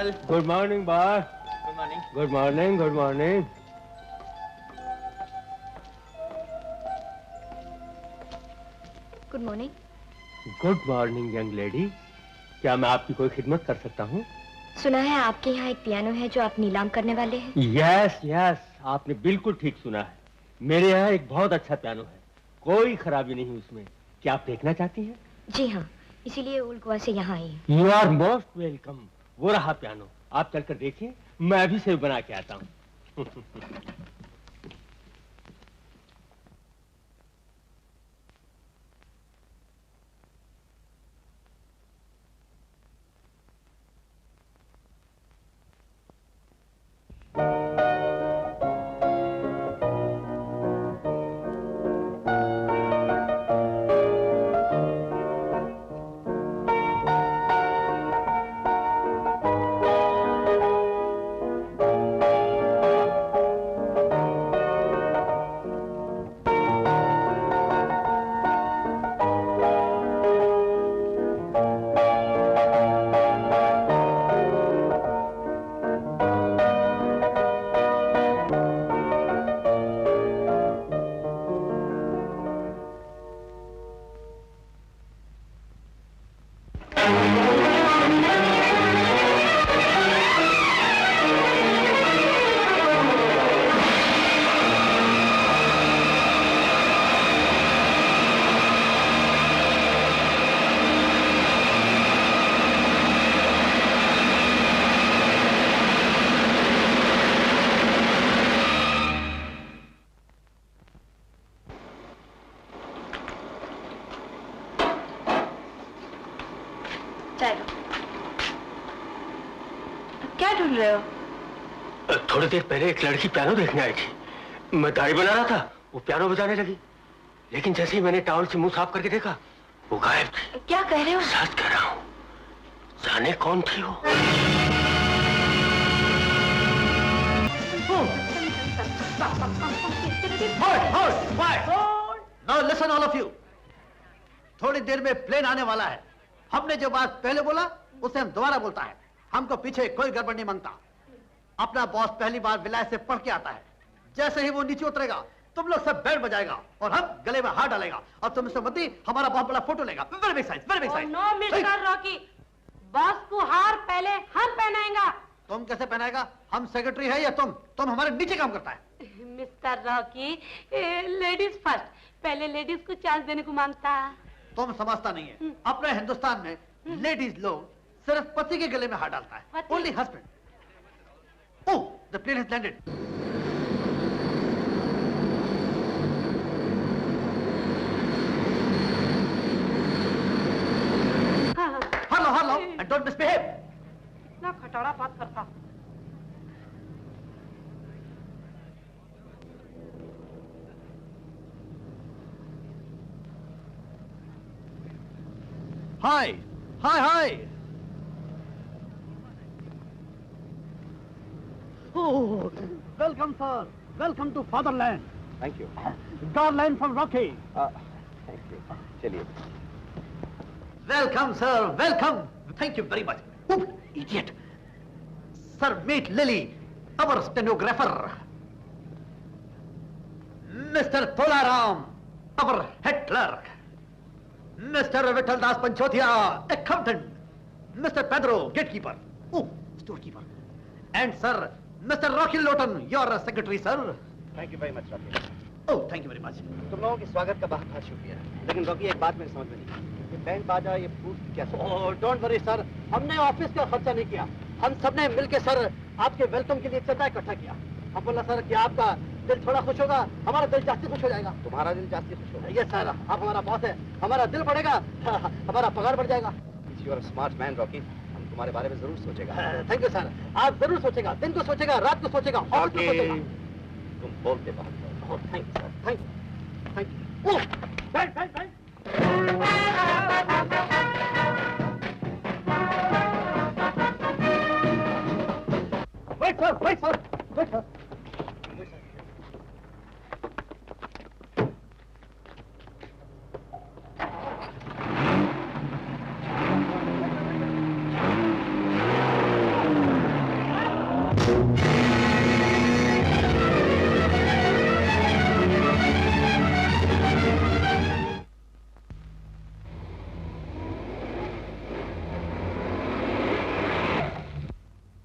Uncle. Good morning boss. Good morning. Good morning, good morning. Good morning. Good morning young lady, क्या मैं आपकी कोई खिदमत कर सकता हूँ? सुना है आपके यहाँ एक पियानो है जो आप नीलाम करने वाले हैं। यस यस, आपने बिल्कुल ठीक सुना है। मेरे यहाँ एक बहुत अच्छा पियानो है, कोई खराबी नहीं उसमें। क्या आप देखना चाहती हैं? जी हाँ, इसीलिए ओल्ड गोवा से यहाँ आई हूँ। You are most welcome. वो रहा पियानो, आप चलकर देखिए, मैं अभी से बना के आता हूँ। क्या ढूंढ रहे हो? थोड़ी देर पहले एक लड़की पियानो देखने आई थी। मैं दाढ़ी बना रहा था, वो पियानो बजाने लगी, लेकिन जैसे ही मैंने टॉवल से मुंह साफ करके देखा, वो गायब थी। क्या कह रहे हो? सच कह रहा हूँ। जाने कौन थी वो? Now listen all of you. थोड़ी देर में प्लेन आने वाला है। हमने जो बात पहले बोला उसे हम दोबारा बोलता है। हमको पीछे कोई गड़बड़ नहीं मांगता। अपना बॉस पहली बार विलायत से पढ़ के आता है। जैसे ही वो नीचे उतरेगा तुम लोग सब बैंड बजाएगा और हम गले में हाथ डालेगा और तुम मिस्टर मती हमारा बहुत बड़ा फोटो लेगा। Very big size, very big size. No mister Rocky, boss को हार पहले हम पहनाएंगा। तुम कैसे पहनाएगा? हम सेक्रेटरी है या तुम हमारे नीचे काम करता है। मिस्टर रॉकी, लेडीज फर्स्ट, पहले लेडीज को चांस देने को मांगता। तुम समझता नहीं है, अपने हिंदुस्तान में लेडीज लोग सिर्फ पति के गले में हाथ डालता है। Only husband. Oh, the plane has landed. Hello and don't misbehave. इतना खटारा बात करता। Hi! Hi! Oh, welcome, sir. Welcome to fatherland. Thank you. Darling from Rocky. Thank you. चलिए। Welcome, sir. Welcome. Thank you very much. Oh, idiot. Sir, meet Lily, our stenographer. Mr. Tolaram, our head clerk. Mr. Vittal Das Panchotia, accountant. Mr. Pedro, gatekeeper. Oh, storekeeper. And sir, Mr. Rocky Lawton, your secretary, sir. Thank you very much, Rocky. Oh, thank you very much. तुम लोगों के स्वागत का बहुत बहुत शुक्रिया। लेकिन Rocky, एक बात मेरे समझ में नहीं, ये बैंड बाजा, ये फूड क्या? Oh, don't worry, sir. हमने ऑफिस का खर्चा नहीं किया। हम सबने मिलकर सर आपके वेलकम के लिए चंदा इकट्ठा किया। हम बोला सर कि आपका दिल थोड़ा खुश होगा, हमारा दिल जास्ती खुश हो जाएगा। तुम्हारा दिल जास्ती खुश होगा। यस सर, आप हमारा बॉस है, हमारा दिल बढ़ेगा, हमारा पगार बढ़ जाएगा। You are smart man Rocky, हम तुम्हारे बारे में जरूर सोचेगा। थैंक यू सर, आप जरूर सोचेगा, दिन को सोचेगा, रात को सोचेगा, ऑफिस को सोचेगा। तुम बोलते बात। Thank you sir, thank you, thank you. बैठ बैठ बैठ। Wait sir, wait sir, wait sir.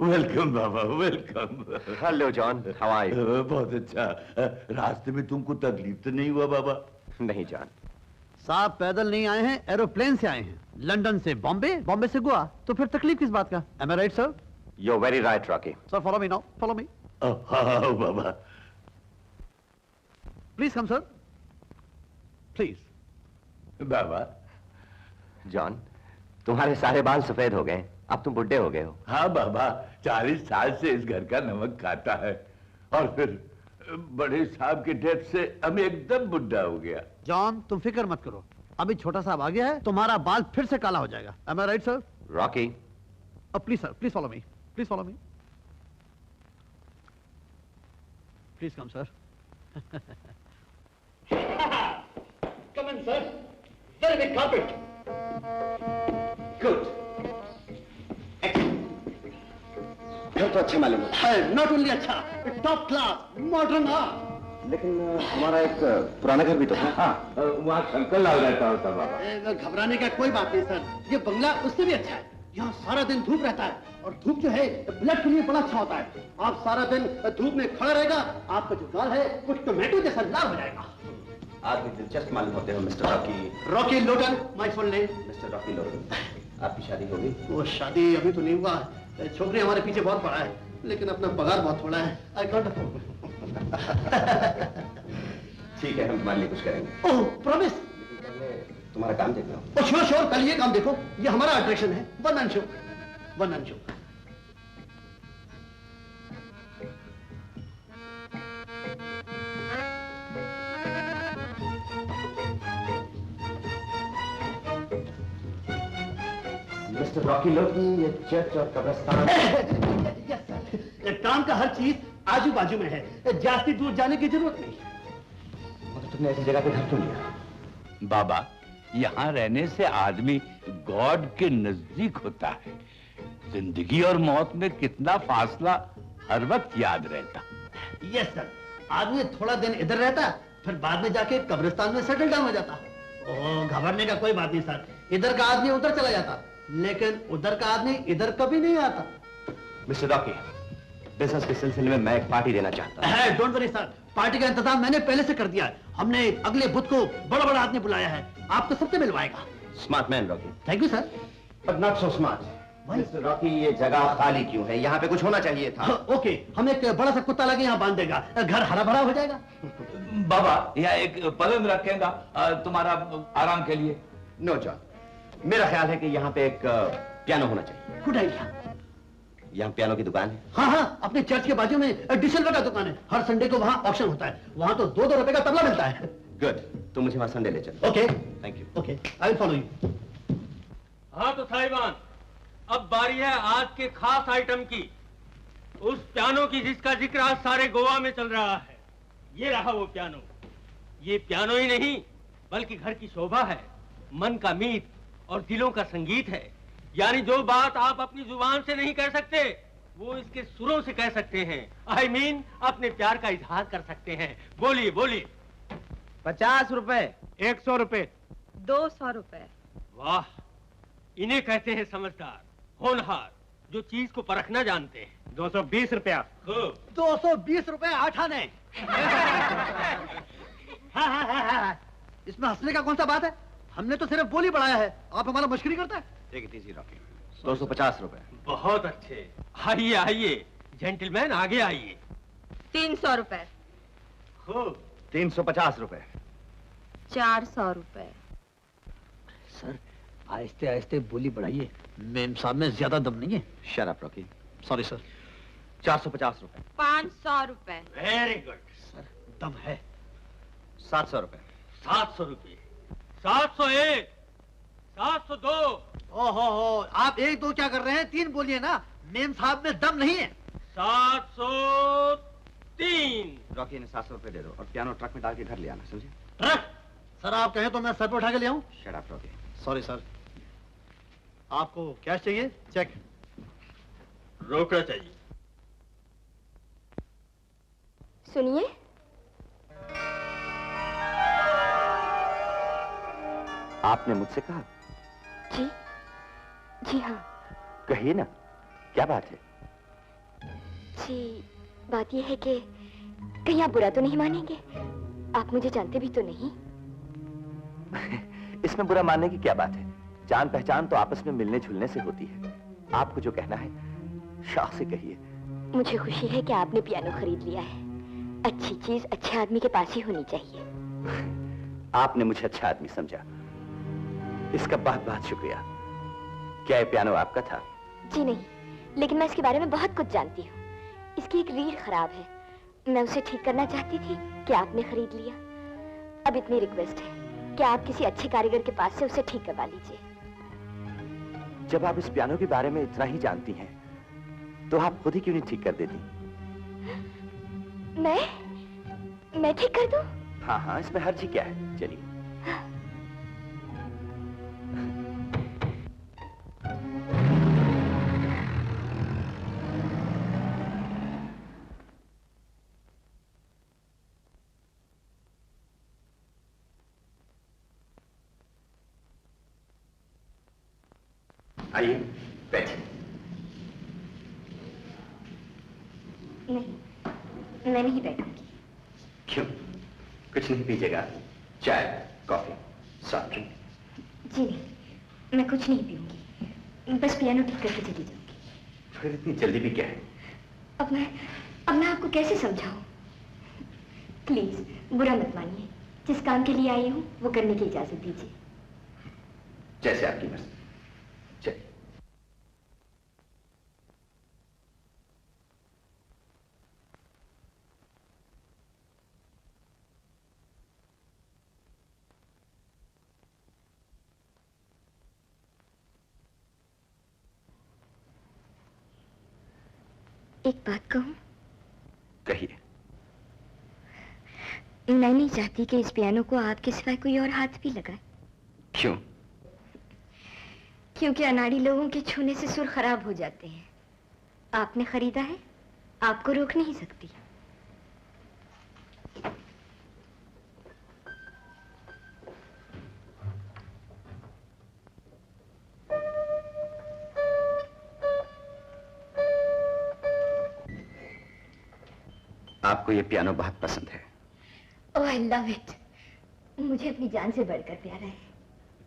Welcome बाबा, welcome. Hello John, how are you? बहुत अच्छा। रास्ते में तुमको तकलीफ तो नहीं हुआ बाबा? नहीं जॉन। साहब पैदल नहीं आए हैं, एरोप्लेन से आए हैं। लंदन से बॉम्बे, बॉम्बे से गोवा, तो फिर तकलीफ किस बात का? Am I right, sir? You're very right, Rocky. Sir, follow me now. Follow me. हाँ बाबा। Please come, sir. Please. Baba. John, तुम्हारे सारे बाल सफेद हो गए, अब तुम बुढ़े हो गए हो। हाँ बाबा, 40 साल से इस घर का नमक खाता है और फिर बड़े साहब की डेथ से हम एकदम बुढ़ा हो गया। जॉन, तुम फिक्र मत करो, अभी छोटा साहब आ गया है, तुम्हारा बाल फिर से काला हो जाएगा। Am I right, sir? Rocky. Please, sir. Please follow me. Please follow me. Please come, sir. Come in, sir. Very big carpet. Good. घर तो अच्छा मालूम है। Not only अच्छा, top class, modern art. लेकिन हमारा एक पुराना घर भी तो है। हाँ, वहाँ शंकर लाल रहता होता बाबा। घबराने का कोई बात नहीं सर, ये बंगला उससे भी अच्छा है। यहाँ सारा दिन धूप रहता है और धूप जो है ब्लड के लिए बड़ा अच्छा होता है। आप सारा दिन धूप में खड़ा रहेगा, आपका जो गाल है वो टोमेटो जैसा लाल हो जाएगा। आप भी दिलचस्प मालूम होते हो mister Rocky. Rocky Lotan, my full name. Mister Rocky Lotan, आपकी शादी होगी? वो शादी अभी तो नहीं हुआ, छोकरी हमारे पीछे बहुत पड़ा है, लेकिन अपना पगार बहुत थोड़ा है। I can't afford. ठीक है, हम तुम्हारे लिए कुछ करेंगे। ओह, प्रॉमिस। तुम्हारा काम देखना। ओ श्योर श्योर, पहले ये काम देखो, ये हमारा अट्रैक्शन है। One man show, one man show. Mister Rocky Lotan, ये चर्च और कब्रिस्तान। काम का हर चीज आजू बाजू में है, ज्यादा दूर जाने की जरूरत नहीं। मतलब तुमने ऐसी जगह पे घर क्यों लिया? बाबा, यहाँ रहने से आदमी गॉड के नजदीक होता है। जिंदगी और मौत में कितना फासला हर वक्त याद रहता। यस सर, आदमी थोड़ा दिन इधर रहता, फिर बाद में जाके कब्रिस्तान में सेटल डाउन हो जाता। ओह, घबराने का कोई बात नहीं सर, इधर का आदमी उधर चला जाता, लेकिन उधर का आदमी इधर कभी नहीं आता। मिस्टर रॉकी, बिजनेस के सिलसिले में मैं एक पार्टी देना चाहता हूँ। डोंट वरी सर, पार्टी का इंतजाम मैंने पहले से कर दिया है। हमने अगले बुध को बड़ा बड़ा आदमी बुलाया है, आपको सबसे मिलवाएगा। Smart man Rocky. Thank you sir. But not so smart. Mister Rocky, ये जगह खाली क्यों है? यहाँ पे कुछ होना चाहिए था। ओके, हम एक बड़ा सा कुत्ता लगे यहाँ बांध देगा, घर हरा भरा हो जाएगा। बाबा, यहाँ एक पलंग रखेगा तुम्हारा आराम के लिए। नो जॉन, मेरा ख्याल है कि यहाँ पे एक पियानो होना चाहिए। Good idea. यहाँ पियानो की दुकान है? हाँ हाँ, अपने चर्च के बाजू में डिसल्वर का दुकान है, हर संडे को वहाँ ऑक्शन होता है, वहाँ तो 2-2 रुपए का तबला मिलता है। गुड, तुम मुझे वहाँ संडे ले चलो। Okay, thank you. Okay, I will follow you. हाँ तो साहिबान, अब बारी है आज के खास आइटम की, उस पियानो की जिसका जिक्र आज सारे गोवा में चल रहा है। ये रहा वो पियानो। ये पियानो ही नहीं बल्कि घर की शोभा है, मन का मीत और दिलों का संगीत है। यानी जो बात आप अपनी जुबान से नहीं कह सकते वो इसके सुरों से कह सकते हैं। आई मीन अपने प्यार का इजहार कर सकते हैं। बोलिए बोलिए। 50 रुपए। 100 रुपए। 200 रुपए। वाह, इन्हें कहते हैं समझदार, होनहार, जो चीज को परखना जानते हैं। 220 रुपया। 220 रुपए 8 आने। हाँ, इसमें हंसने का कौन सा बात है? हमने तो सिर्फ बोली बढ़ाया है, आप हमारा मश्करी करते हैं। Take it easy Rocky. 250 रुपए। बहुत अच्छे। आइए आइए जेंटलमैन, आगे आइए। 300 रुपए। खूब। 350 रुपए। 400 रुपए। सर, आहिस्ते आहिस्ते बोली बढ़ाइए, मेम साहब में ज्यादा दम नहीं है। Shut up Rocky. Sorry sir. 450 रुपए। 500 रुपए। Very good. सर, दम है। 700 रुपए। 700 रुपये। 701, 702। ओहो, आप 1-2 क्या कर रहे हैं? 3 बोलिए ना, मेम साहब में दम नहीं है। 703। रॉकी, इन्हें 700 रुपए दे दो और पियानो ट्रक में डाल के घर ले आना, समझे? ट्रक? सर, आप कहें तो मैं सर पे उठा के ले आऊं? Shut up Rocky. Sorry sir. आपको कैश चाहिए? चेक? रोकड़ा चाहिए। सुनिए, आपने मुझसे कहा? जी जी हाँ। कहिए ना, क्या बात है? जी बात यह है कि कहीं आप बुरा तो नहीं मानेंगे? आप मुझे जानते भी तो नहीं। इसमें बुरा मानने की क्या बात है? जान पहचान तो आपस में मिलने जुलने से होती है। आपको जो कहना है शौक से कहिए। मुझे खुशी है कि आपने पियानो खरीद लिया है। अच्छी चीज अच्छे आदमी के पास ही होनी चाहिए। आपने मुझे अच्छा आदमी समझा, इसका बहुत बहुत शुक्रिया। क्या ये पियानो आपका था? जी नहीं, लेकिन मैं इसके बारे में बहुत कुछ जानती हूँ। इसकी एक रीढ़ खराब है, मैं उसे ठीक करना चाहती थी कि आपने खरीद लिया। अब इतनी रिक्वेस्ट है कि आप किसी अच्छे कारीगर के पास से उसे ठीक करवा लीजिए। जब आप इस पियानो के बारे में इतना ही जानती हैं, तो आप खुद ही क्यों नहीं ठीक कर देती? मैं ठीक कर दूं? हाँ हाँ, इसमें हर्ज ही क्या है, चलिए। आइए बैठिए। नहीं, मैं नहीं बैठूंगी। क्यों? कुछ नहीं पीजिएगा? चाय, कॉफी, सॉफ्ट ड्रिंक? जी नहीं, मैं कुछ नहीं पीऊंगी, बस पियानो ठीक करके चली जाऊंगी। फिर इतनी जल्दी भी क्या है? अब मैं आपको कैसे समझाऊं? प्लीज बुरा मत मानिए, जिस काम के लिए आई हूँ वो करने की इजाजत दीजिए। जैसे आपकी मर्जी। चलिए। एक बात कहूं? कहिए। मैं नहीं चाहती कि इस पियानो को आपके सिवाय कोई और हाथ भी लगाए। क्यों? क्योंकि अनाड़ी लोगों के छूने से सुर खराब हो जाते हैं। आपने खरीदा है, आपको रोक नहीं सकती। आपको ये पियानो बहुत पसंद है? ओह आई लव इट। मुझे अपनी जान से बढ़कर प्यारा है।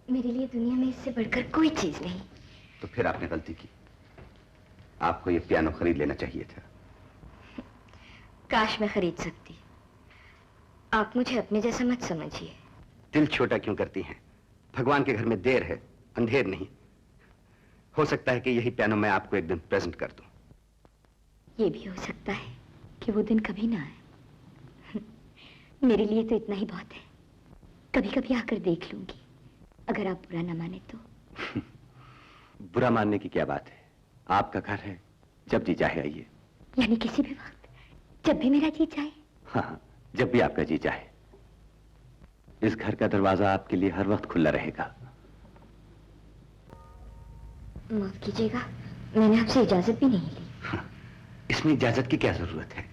मेरे लिए दुनिया में इससे बढ़कर कोई चीज नहीं। तो फिर आपने गलती की। आपको ये पियानो खरीद लेना चाहिए था। काश मैं खरीद सकती। आप मुझे अपने जैसा मत समझिए। दिल छोटा क्यों करती हैं? भगवान के घर में देर है, अंधेर नहीं। हो सकता है कि यही पियानो मैं आपको एक दिन प्रेजेंट कर दूं। ये भी हो सकता है कि वो दिन कभी ना आए। मेरे लिए तो इतना ही बहुत है। कभी कभी आकर देख लूंगी, अगर आप बुरा ना माने तो। बुरा मानने की क्या बात है? आपका घर है, जब जी चाहे आइए। यानी किसी भी वक्त, जब भी मेरा जी चाहे? हाँ, जब भी आपका जी चाहे। इस घर का दरवाजा आपके लिए हर वक्त खुला रहेगा। माफ कीजिएगा, मैंने आपसे इजाजत भी नहीं ली। हाँ, इसमें इजाजत की क्या जरूरत है?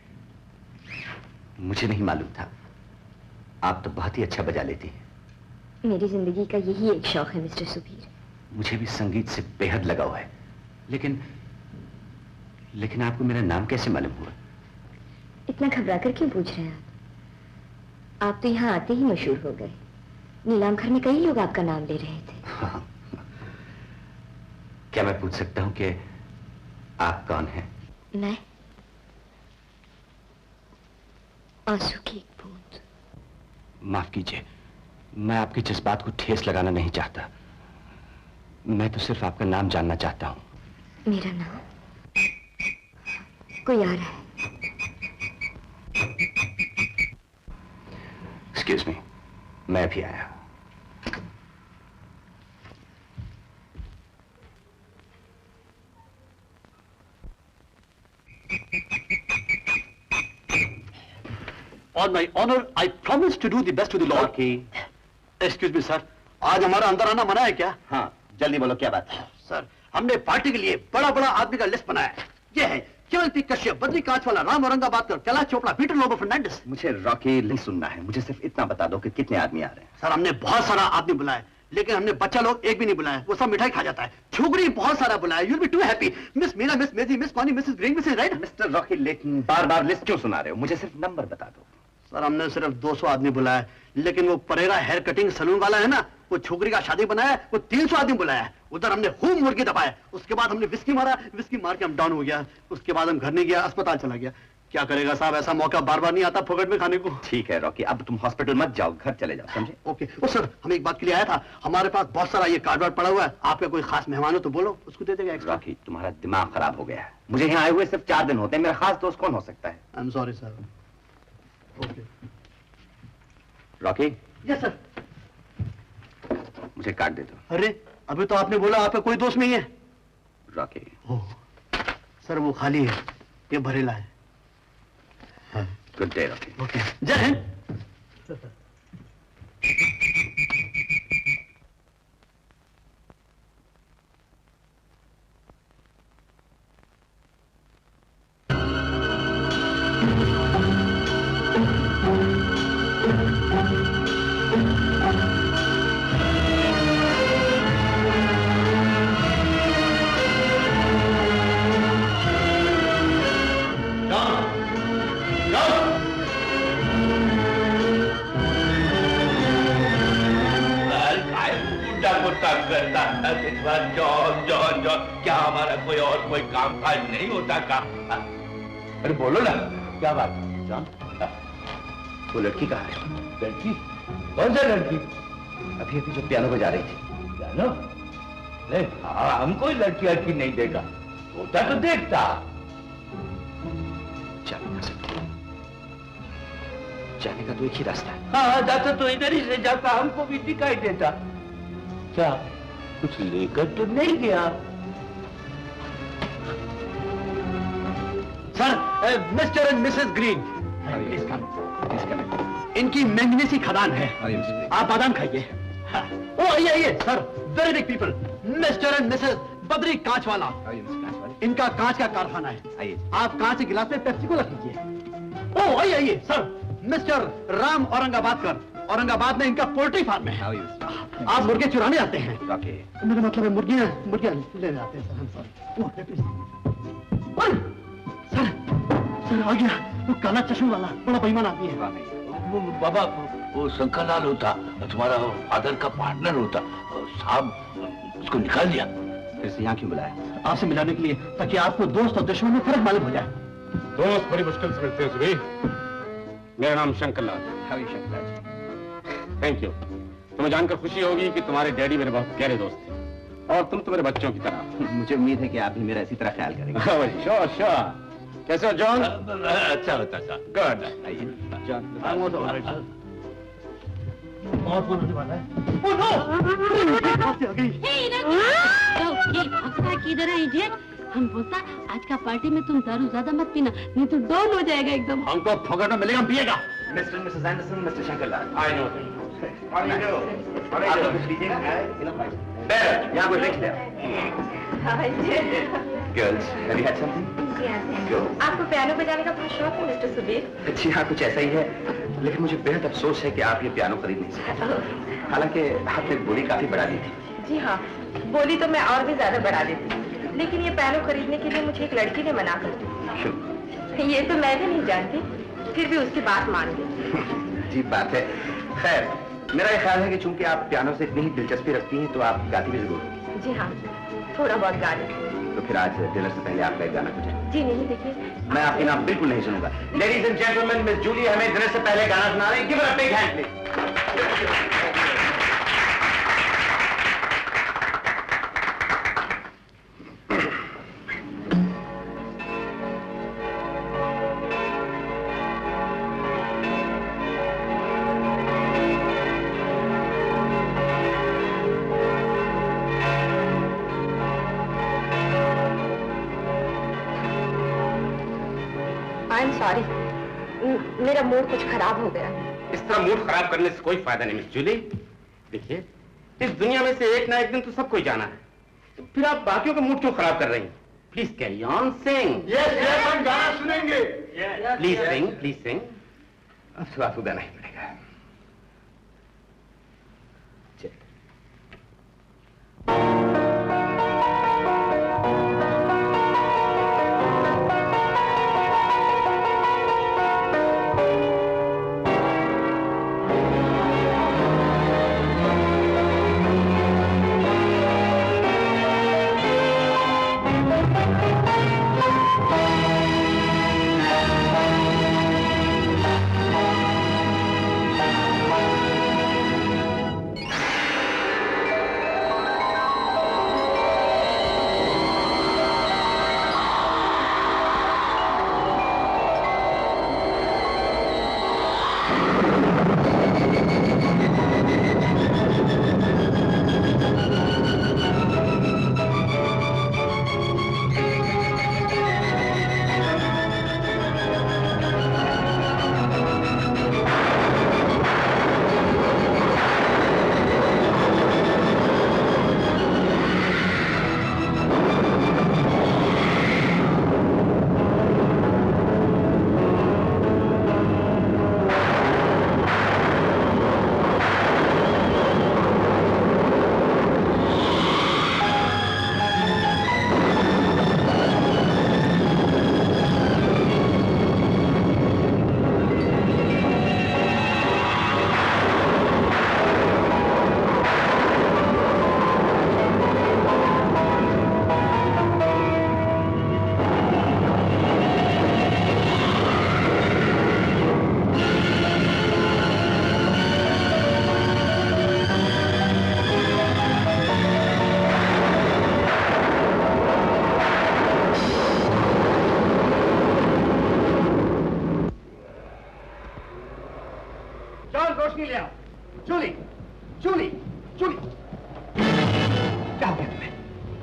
मुझे नहीं मालूम था। आप तो बहुत ही अच्छा बजा लेती हैं। मेरी जिंदगी का यही एक शौक है मिस्टर सुबीर। मुझे भी संगीत से बेहद लगाव है। लेकिन आपको मेरा नाम कैसे मालूम हुआ? इतना घबरा कर क्यों पूछ रहे हैं आप? आप तो यहाँ आते ही मशहूर हो गए। नीलाम घर में कई लोग आपका नाम ले रहे थे। हाँ। क्या मैं पूछ सकता हूँ कि आप कौन हैं? मैं आंसू की एक बूंद। माफ कीजिए, मैं आपके जज्बात को ठेस लगाना नहीं चाहता। मैं तो सिर्फ आपका नाम जानना चाहता हूँ। मेरा नाम? कोई आ रहा है। एक्सक्यूज मी, मैं भी आया। On my honor, I promise to do the best to the Lord. Excuse me, sir. आज हमारा अंदर आना मना है क्या? हाँ, जल्दी बोलो क्या बात है? सर, हमने पार्टी के लिए बड़ा बड़ा आदमी का लिस्ट बनाया है। ये है केवल पी कश्यप, बद्री कांचवाला, राम औरंगाबाद, कैलाश चोपड़ा, पीटर लोबो फर्नांडिस। मुझे रॉकी नहीं सुनना है, मुझे सिर्फ इतना बता दो कि कितने आदमी आ रहे हैं। सर, हमने बहुत सारा आदमी बुलाया, लेकिन हमने बच्चा लोग एक भी नहीं बुलाया, वो सब मिठाई खा जाता है। छोकरी बहुत सारा बुलाया। You'll be too happy. Miss Meena, miss मेजी, miss Connie, Mrs green, Mrs right. Mister Rocky, लेकिन बार बार लिस्ट क्यों सुना रहे हो? मुझे सिर्फ नंबर बता दो। सर हमने सिर्फ 200 आदमी बुलाया, लेकिन वो परेरा हेयर कटिंग सलून वाला है ना, वो छोकरी का शादी बनाया, वो 300 आदमी बुलाया है। उधर हमने खूब मुर्गी दबाया, उसके बाद हमने विस्की मारा, विस्की मार के हम डाउन हो गया। उसके बाद हम घर नहीं गया, अस्पताल चला गया। क्या करेगा साहब, ऐसा मौका बार बार नहीं आता फोकट में खाने को। ठीक है रॉकी, अब तुम हॉस्पिटल मत जाओ, घर चले जाओ, समझे? ओके। ओ सर, हम एक बात के लिए आया था, हमारे पास बहुत सारा ये कार्ड वार्ड पड़ा हुआ है, आपका कोई खास मेहमान हो तो बोलो, उसको दे देगा एक्स्ट्रा। रॉकी, तुम्हारा दिमाग खराब हो गया है। मुझे यहाँ आए हुए सिर्फ 4 दिन होते हैं, मेरा खास दोस्त कौन हो सकता है? I am sorry sir. Okay Rocky. Yes sir. मुझे कार्ड दे दो। अरे अभी तो आपने बोला आपका कोई दोस्त नहीं है। रॉकी। सर वो खाली है, ये भरेला है। Good day Rocky. ओके, जय हिंद। जॉन जॉन जॉन, क्या हमारा कोई और कोई काम काज नहीं होता का? अरे बोलो ना, क्या बात है जॉन? वो लड़की कहाँ है? लड़की? कौन सा लड़की? अभी अभी जो पियानो बजा रही थी। पियानो? नहीं, हम कोई लड़की लड़की नहीं देगा, होता तो देखता। जाने का तो एक ही रास्ता है। हाँ, जाता तो इधर ही से जाता, हमको भी दिखाई देता। क्या कुछ लेकर तो नहीं गया? Sir, mister and Mrs green, इनकी मैंगनी सी खदान है, आप बादाम खाइए। हाँ। ओ आइए आइए sir, very big people. Mister and Mrs Badri कांच वाला, इनका कांच का कारखाना है। आइए। आप कांच के गिलास में पेप्सी कोला लीजिए। ओ आइए आइए सर, मिस्टर राम औरंगाबाद औरंगाबाद में इनका पोल्ट्री फार्म है। आप मुर्गे चुराने आते हैं? मेरा मतलब है मुर्गियां लेने आते हैं सर। हम सर सर आ गया वो काला चश्मे वाला बड़ा बेईमान आदमी है। वो बाबा, वो शंकरलाल होता, तुम्हारा फादर का पार्टनर होता, साहब उसको निकाल दिया। फिर से यहाँ क्यों बुलाया? आपसे मिलाने के लिए, ताकि आपको दोस्त और दुश्मन में फर्क मालूम हो जाए। दोस्त बड़ी मुश्किल से मिलते हैं सुबह। मेरा नाम शंकरलाल। शंकरलाल जी। Thank you. तुम्हें जानकर खुशी होगी कि तुम्हारे डैडी मेरे बहुत गहरे दोस्त थे, और तुम तो मेरे बच्चों की तरह। मुझे उम्मीद है कि आप भी मेरा इसी तरह ख्याल करेंगे। Sure sure. कैसे हो जॉन? अच्छा होता सर। गुड। आइए जॉन। बहुत फोन होने वाला है। Oh no! आ गई। किधर है इडियट? हम बोलता आज का पार्टी में तुम दारू ज्यादा मत पीना, नहीं तो डाउन हो जाएगा एकदम। हमको फोकट में मिलेगा, हम पिएगा। Mister Mrs Anderson, mister Shankarlal. I know. आप लोग कुछ लीजिएगा? यहाँ कोई ड्रिंक्स ले। Girls, have you had something? आपको पियानो बजाने का बहुत शौक है मिस्टर सुबीर? जी हाँ, कुछ ऐसा ही है, लेकिन मुझे बेहद अफसोस है कि आप ये पियानो खरीद नहीं सकते। हालांकि आपने बोली काफी बढ़ा दी थी। जी हाँ, बोली तो मैं और भी ज्यादा बढ़ा देती, लेकिन ये पियानो खरीदने के लिए मुझे एक लड़की ने मना कर दी। क्यों? ये तो मैं भी नहीं जानती, फिर भी उसकी बात मान गई। अजीब बात है। खैर, मेरा ये ख्याल है कि चूंकि आप पियानो से इतनी ही दिलचस्पी रखती हैं, तो आप गाती भी जरूर होंगी। जी हाँ, थोड़ा बहुत गा लेती। तो फिर आज डिनर से पहले आपका एक गाना बजाएं। जी नहीं, देखिए मैं आपके नाम बिल्कुल नहीं सुनूंगा। Ladies and gentleman, miss Julie हमें डिनर से पहले गाना सुना रही है। Give her a big hand please. Sorry, मेरा मूड कुछ खराब हो गया। इस तरह मूड खराब करने से कोई फायदा नहीं मिस जूली। देखिए, इस दुनिया में से एक ना एक दिन तो सबको ही जाना है, तो फिर आप बाकियों का मूड क्यों खराब कर रही हैं? Please carry on, sing. Yes yes, हम गाना सुनेंगे। Please sing, please sing. अब तो आपको गाना ही पड़ेगा।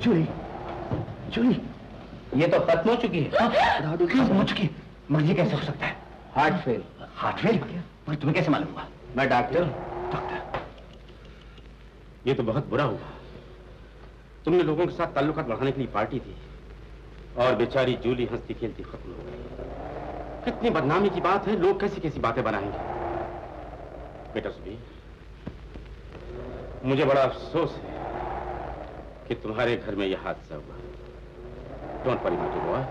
जूली, जूली, ये तो खत्म हो चुकी है। खत्म हो चुकी है, मगर ये कैसे हो सकता है? Heart fail. Heart fail? मगर तुम्हें कैसे मालूम हुआ? मैं डॉक्टर। डॉक्टर, ये तो बहुत बुरा हुआ। तुमने लोगों के साथ ताल्लुकात बढ़ाने के लिए पार्टी थी और बेचारी जूली हंसती खेलती खत्म हो गई। कितनी बदनामी की बात है, लोग कैसी कैसी बातें बनाएंगे। बेटा सुबीर, मुझे बड़ा अफसोस है कि तुम्हारे घर में यह हादसा हुआ। Don't worry my boy.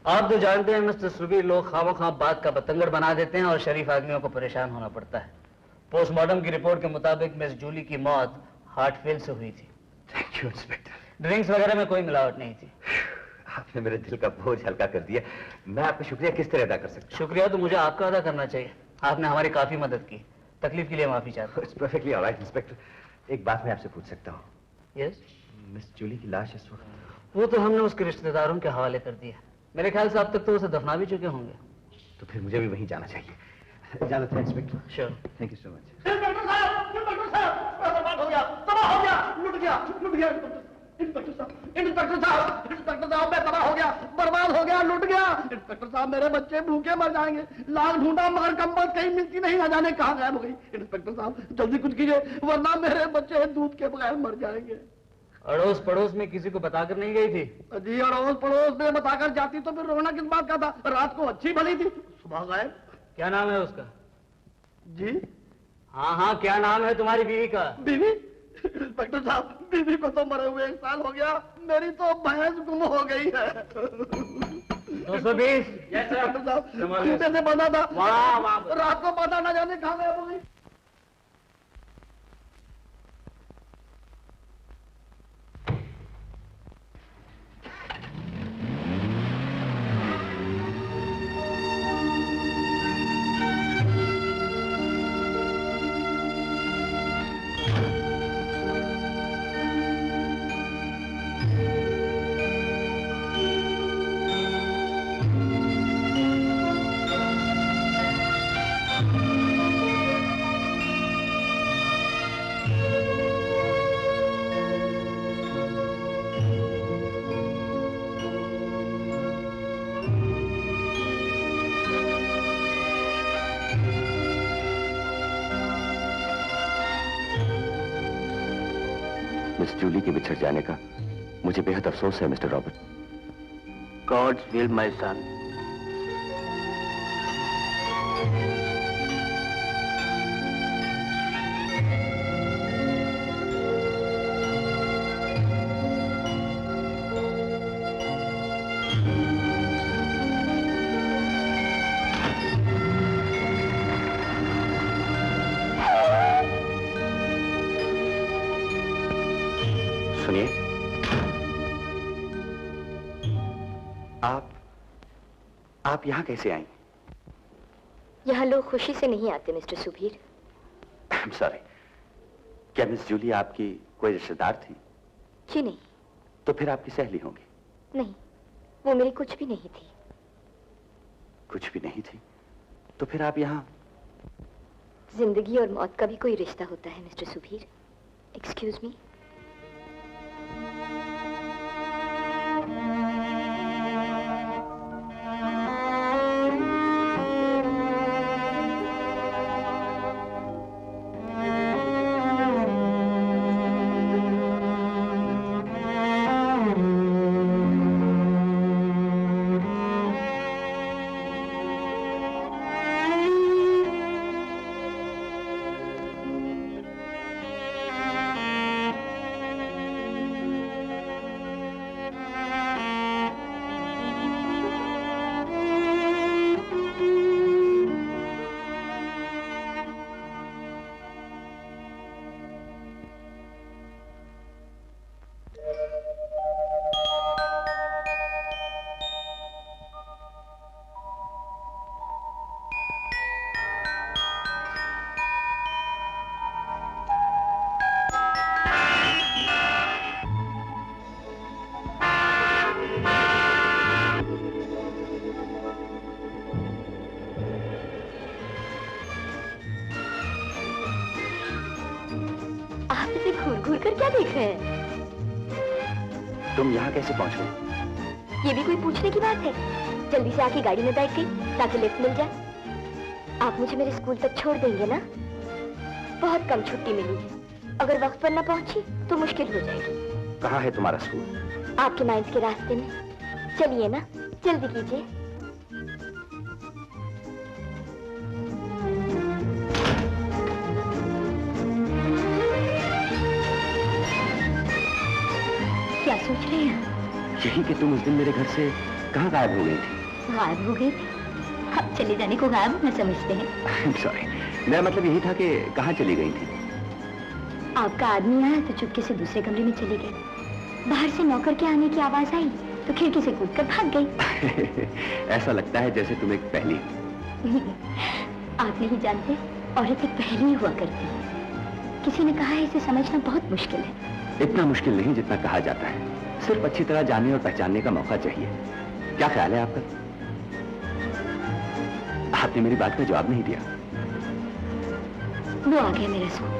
आप तो जानते हैं मिस्टर सुबीर, लोग खामोखाम बात का बतंगड़ बना देते हैं और शरीफ आदमियों को परेशान होना पड़ता है। पोस्टमार्टम की रिपोर्ट के मुताबिक मिस जूली की मौत हार्ट फेल से हुई थी। Thank you inspector. ड्रिंक्स वगैरह में कोई मिलावट नहीं थी। आपने मेरे दिल का बोझ हल्का कर दिया। मैं आपका शुक्रिया किस तरह अदा कर सकता हूँ? शुक्रिया तो मुझे आपका अदा करना चाहिए। आपने हमारी काफी मदद की। तकलीफ के लिए माफी चाहता हूँ। It's perfectly alright inspector. एक बात मैं आपसे पूछ सकता हूँ? यस। मिस जूली की लाश इस वक्त? वो तो हमने उसके रिश्तेदारों के हवाले कर दिया। मेरे ख्याल से अब तक तो उसे दफना भी चुके होंगे। तो फिर मुझे भी वहीं जाना चाहिए। इजाजत है inspector. Sure. Thank you so much. Inspector साहब, बर्बाद हो गया, तबाह हो गया, लुट गया, लुट गया। इंस्पेक्टर साहब, इंस्पेक्टर साहब, इंस्पेक्टर साहब, मैं तबाह हो गया, बर्बाद हो गया, लुट गया। इंस्पेक्टर साहब, मेरे बच्चे भूखे मर जाएंगे। लाख ढूंढा मगर कंबल कहीं मिलती नहीं, ना जाने कहाँ गायब हो गई। इंस्पेक्टर साहब, जल्दी कुछ कीजिए वरना मेरे बच्चे दूध के बगैर मर जाएंगे। अड़ोस पड़ोस में किसी को बताकर नहीं गई थी? जी, अड़ोस पड़ोस में बताकर जाती तो फिर रोना किस बात का था? रात को अच्छी भली थी, सुबह गायब। क्या नाम है उसका? जी हाँ हाँ, क्या नाम है तुम्हारी बीवी का? बीवी? इंस्पेक्टर साहब, बीवी को तो मरे हुए 1 साल हो गया, मेरी तो भैंस गुम हो गई है। 220। इंस्पेक्टर साहब, जूते से बंधा था, रात को पता न जाने कहाँ गायब हो गई। मिस जूली के बिछड़ जाने का मुझे बेहद अफसोस है mister Robert. God's will my son. सुनिए, आप यहाँ कैसे आई? यहाँ लोग खुशी से नहीं आते mister Subir. I am sorry. क्या मिस जूली आपकी कोई रिश्तेदार थी? जी नहीं। तो फिर आपकी सहेली होंगी? नहीं, वो मेरी कुछ भी नहीं थी। कुछ भी नहीं थी? तो फिर आप यहाँ? जिंदगी और मौत का भी कोई रिश्ता होता है मिस्टर सुबीर। Excuse me. घूर घूर कर क्या देख रहे हैं? तुम यहाँ कैसे पहुँच गए? ये भी कोई पूछने की बात है? जल्दी से आके गाड़ी में बैठ गई ताकि लिफ्ट मिल जाए। आप मुझे मेरे स्कूल तक छोड़ देंगे ना? बहुत कम छुट्टी मिली है, अगर वक्त पर ना पहुंची तो मुश्किल हो जाएगी। कहाँ है तुम्हारा स्कूल? आपके माइंस के रास्ते में। चलिए ना, जल्दी कीजिए। क्या सोच रहे हैं? यही कि तुम उस दिन मेरे घर से कहाँ गायब हो गई थी? गायब हो गए थे? आप चले जाने को गायब न समझते हैं। सॉरी, मेरा मतलब यही था कि कहाँ चली गई थी? आपका आदमी आया तो चुपके से दूसरे कमरे में चले गए। बाहर से नौकर के आने की आवाज आई तो खिड़की से कूदकर भाग गई। ऐसा लगता है जैसे तुम एक पहेली। आप नहीं जानते, औरत एक पहेली हुआ करती है। किसी ने कहा है इसे समझना बहुत मुश्किल है। इतना मुश्किल नहीं जितना कहा जाता है। सिर्फ अच्छी तरह जानने और पहचानने का मौका चाहिए। क्या ख्याल है आपका? आपने मेरी बात का जवाब नहीं दिया। वो आ गया मेरा स्कूल।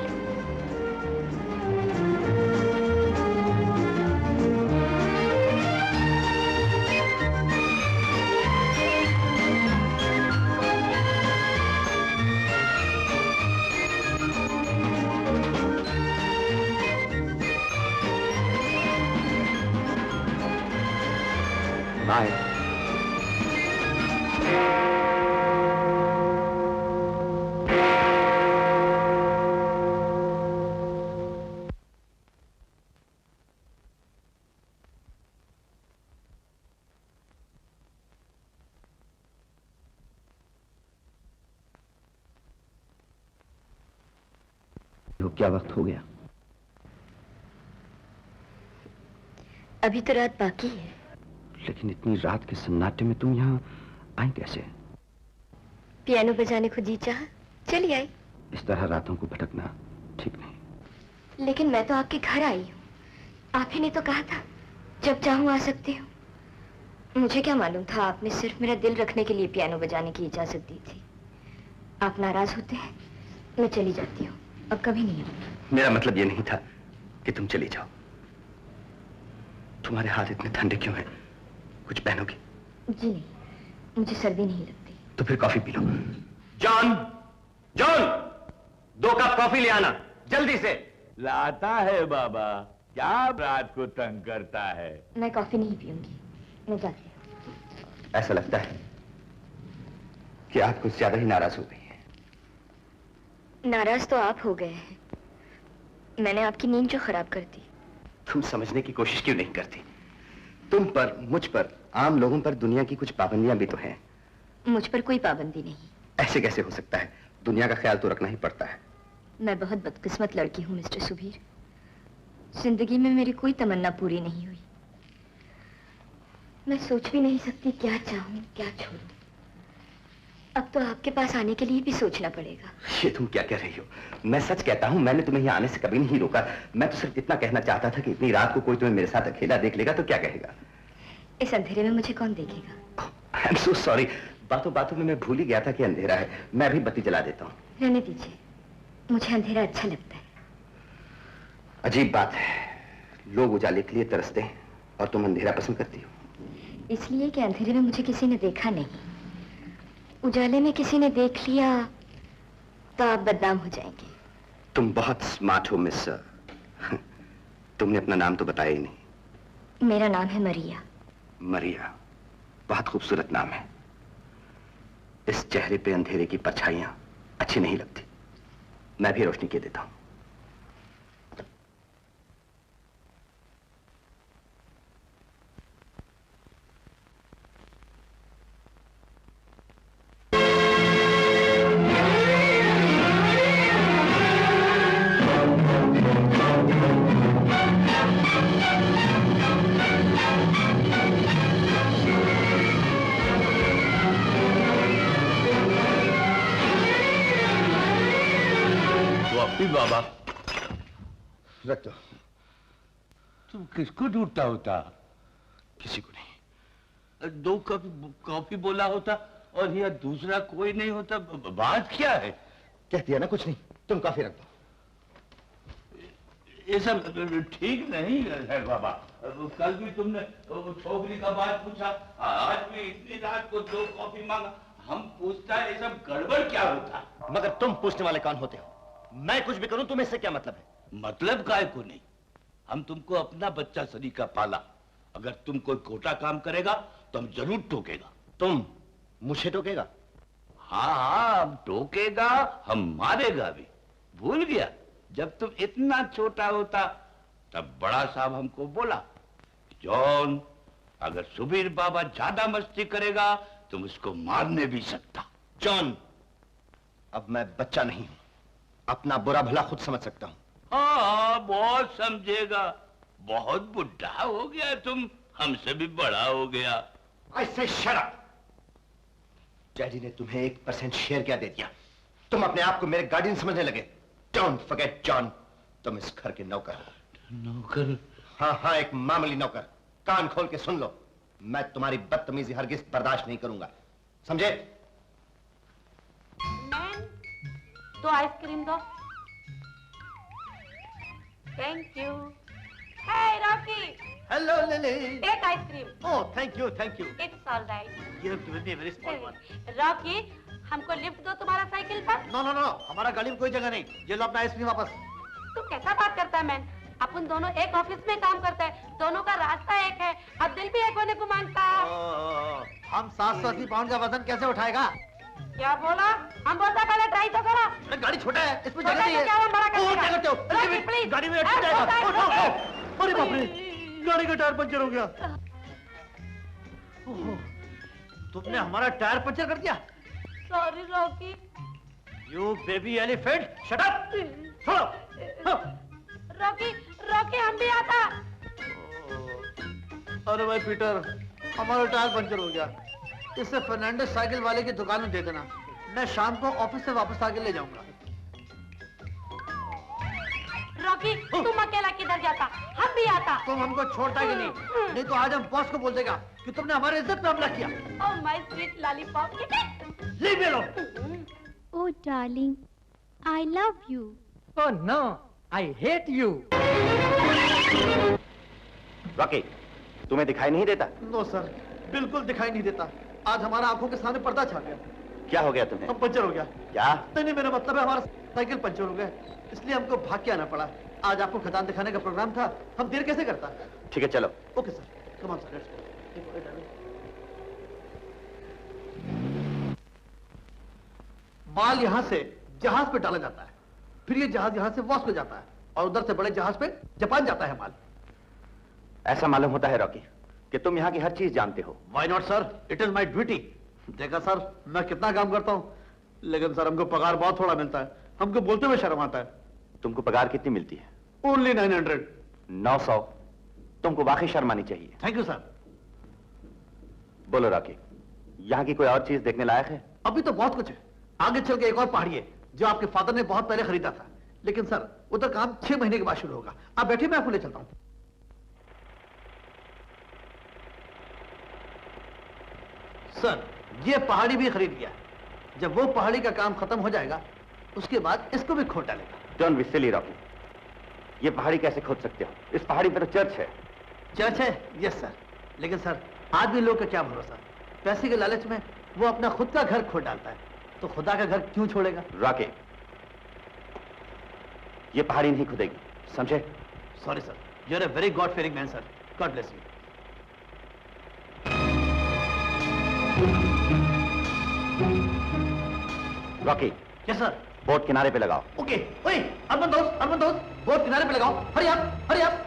बाय। क्या वक्त हो गया? अभी तो रात बाकी है। लेकिन इतनी रात के सन्नाटे में तुम यहाँ आई कैसे? पियानो बजाने को जी चाहा, चली आई। इस तरह रातों को भटकना ठीक नहीं। लेकिन मैं तो आपके घर आई हूँ। आप ही ने तो कहा था जब चाहूँ आ सकते हो। मुझे क्या मालूम था आपने सिर्फ मेरा दिल रखने के लिए पियानो बजाने की इजाजत दी थी। आप नाराज होते हैं, मैं चली जाती हूँ, अब कभी नहीं आऊंगी। मेरा मतलब ये नहीं था कि तुम चली जाओ। तुम्हारे हाथ इतने ठंडे क्यों हैं? कुछ पहनोगी? जी नहीं, मुझे सर्दी नहीं लगती। तो फिर coffee P low. John, John, 2 cup coffee ले आना जल्दी से। लाता है बाबा, क्या रात को तंग करता है? मैं कॉफी नहीं पीऊंगी, मैं जाती हूँ। ऐसा लगता है कि आप कुछ ज्यादा ही नाराज हो गई हैं। नाराज तो आप हो गए हैं। मैंने आपकी नींद जो खराब कर दी। तुम समझने की कोशिश क्यों नहीं करती? तुम पर, मुझ पर, आम लोगों पर दुनिया की कुछ पाबंदियां भी तो हैं। मुझ पर कोई पाबंदी नहीं। ऐसे कैसे हो सकता है? दुनिया का ख्याल तो रखना ही पड़ता है। मैं बहुत बदकिस्मत लड़की हूँ मिस्टर सुबीर। जिंदगी में मेरी कोई तमन्ना पूरी नहीं हुई। मैं सोच भी नहीं सकती क्या चाहूँ क्या छोड़ूं। अब तो आपके पास आने के लिए भी सोचना पड़ेगा। ये तुम क्या कह रही हो? मैं सच कहता हूँ, मैंने तुम्हें यहाँ आने से कभी नहीं रोका। मैं तो सिर्फ इतना कहना चाहता था कि इतनी रात को कोई तुम्हें मेरे साथ अकेला देख लेगा तो क्या कहेगा? इस अंधेरे में मुझे कौन देखेगा? I am so sorry. बातों बातों में मैं भूल ही गया था कि अंधेरा है। मैं अभी बत्ती जला देता हूँ। रहने दीजिए, मुझे अंधेरा अच्छा लगता है। अजीब बात है, लोग उजाले के लिए तरसते हैं और तुम अंधेरा पसंद करती हो। इसलिए कि अंधेरे में मुझे किसी ने देखा नहीं। उजाले में किसी ने देख लिया तो आप बदनाम हो जाएंगे। तुम बहुत स्मार्ट हो मिस। तुमने अपना नाम तो बताया ही नहीं। मेरा नाम है मरिया। मरिया, बहुत खूबसूरत नाम है। इस चेहरे पे अंधेरे की परछाइयां अच्छी नहीं लगती। मैं भी रोशनी के देता हूं। बाबा रख दो। तुम किसको ढूंढता होता? किसी को नहीं। 2 कप कॉफी बोला होता और यह दूसरा कोई नहीं होता। बात क्या है? कह दिया ना कुछ नहीं। तुम कॉफी रख दो। ये सब ठीक नहीं है बाबा। कल भी तुमने छोकरी का बात पूछा, आज भी इतनी रात को 2 कॉफी मांगा। हम पूछता है ये सब गड़बड़ क्या होता। मगर तुम पूछने वाले कौन होते हो? मैं कुछ भी करूं तुम्हें इससे क्या मतलब है? मतलब काय को नहीं, हम तुमको अपना बच्चा सनी का पाला। अगर तुम कोई खोटा काम करेगा तो हम जरूर टोकेगा। तुम मुझे टोकेगा? हाँ हाँ, हम टोकेगा, हम मारेगा भी। भूल गया जब तुम इतना छोटा होता तब बड़ा साहब हमको बोला, जॉन अगर सुबीर बाबा ज्यादा मस्ती करेगा तुम उसको मार नहीं भी सकता। जॉन, अब मैं बच्चा नहीं हूं, अपना बुरा भला खुद समझ सकता हूं। हाँ, बहुत समझेगा। बहुत बुढ़ा हो गया तुम, हमसे भी बड़ा हो गया। ऐसे शराब। डैडी ने तुम्हें 1% शेयर क्या दे दिया? तुम अपने आप को मेरे गार्डियन समझने लगे। डोंट फॉरगेट जॉन, तुम इस घर के नौकर हो। नौकर? हाँ हाँ, एक मामूली नौकर। कान खोल के सुन लो, मैं तुम्हारी बदतमीजी हरगिज बर्दाश्त नहीं करूंगा, समझे? मैन, 2 आइसक्रीम दो। Thank you. Hey Rocky. Hello Lily. एक ice cream. Oh thank you thank you. It's all right. You have given me a very small one. Rocky, हमको लिफ्ट दो तुम्हारा साइकिल पर। नो नो नो, हमारा गाड़ी में कोई जगह नहीं। ये लो अपना आइसक्रीम वापस। तू कैसा बात करता है मैन? अपन दोनों एक ऑफिस में काम करते हैं, दोनों का रास्ता एक है, अब दिल भी एक होने को मांगता है। हम 780 पाउंड का वजन कैसे उठाएगा? क्या बोला? हम बोलता पहले ट्राई तो करो। अरे गाड़ी छोटा है, इसमें छोटा जगह नहीं है। क्या हम बड़ा कर ओह, देगा? क्या करते हो? Rocky, please. गाड़ी में अटक जाएगा। अरे बाप रे, गाड़ी का टायर पंचर हो गया। ओह, तुमने हमारा टायर पंचर कर दिया। Sorry Rocky. You baby elephant, shut up. छोड़ो। रॉकी, रॉकी हम भी आता। अरे भाई पीटर, हमारा टायर पंचर हो गया। इसे फर्नांडिस साइकिल वाले की दुकान में दे देना, मैं शाम को ऑफिस से वापस आके ले जाऊंगा। रॉकी, तुम अकेला किधर जाता? हम भी आता। तुम हमको छोड़ता कि नहीं? नहीं तो आज हम बॉस को बोल देगा कि तुमने हमारी इज्जत पे हमला किया। Oh my sweet lollipop. Leave me alone. Oh darling, I love you. Oh no, I hate you. Rocky, तुम्हें दिखाई नहीं देता? नो सर, बिल्कुल दिखाई नहीं देता। आज हमारा आंखों के सामने पर्दा छा गया। क्या हो गया तुम्हें? हम पंचर हो गया। क्या? नहीं, मेरा मतलब है हमारा साइकिल पंचर हो गया, इसलिए हमको भाग के आना पड़ा। आज आपको खदान दिखाने का प्रोग्राम था, हम देर कैसे करता? ठीक है चलो। Okay sir, come on sir, let's go. माल यहाँ से जहाज पे डाला जाता है, फिर ये जहाज यहाँ से वॉश को जाता है और उधर से बड़े जहाज पे जापान जाता है माल। ऐसा मालूम होता है रॉकी कि तुम यहाँ की हर चीज जानते हो। Why not sir? It is my duty. देखा सर, मैं कितना काम करता हूँ, लेकिन सर हमको पगार बहुत थोड़ा मिलता है। हमको बोलते हुए शर्म आता है। तुमको पगार कितनी मिलती है? Only 900। 900? तुमको वाकई शर्म आनी चाहिए। Thank you sir. बोलो रॉकी, यहाँ की कोई और चीज देखने लायक है? अभी तो बहुत कुछ है, आगे चल के एक और पहाड़ी है जो आपके फादर ने बहुत पहले खरीदा था, लेकिन सर उधर काम 6 महीने के बाद शुरू होगा। आप बैठिए, मैं आपको ले चलता हूँ। सर ये पहाड़ी भी खरीद लिया, जब वो पहाड़ी का काम खत्म हो जाएगा उसके बाद इसको भी खोद डालेगा। डोंट बी सिली रॉकी, ये पहाड़ी कैसे खोद सकते हो? इस पहाड़ी पर तो चर्च है। चर्च है? यस सर, लेकिन सर आदमी लोग का क्या भरोसा, पैसे के लालच में वो अपना खुद का घर खोद डालता है, तो खुदा का घर क्यों छोड़ेगा? रॉकी, ये पहाड़ी नहीं खुदेगी, समझे? Sorry sir, you are a very God fearing man sir, God bless you. Rocky, yes sir. Boat किनारे पे लगाओ। ओके, ओए अरमान दोस्त, बोट किनारे पे लगाओ, हरी आप, हरी आप।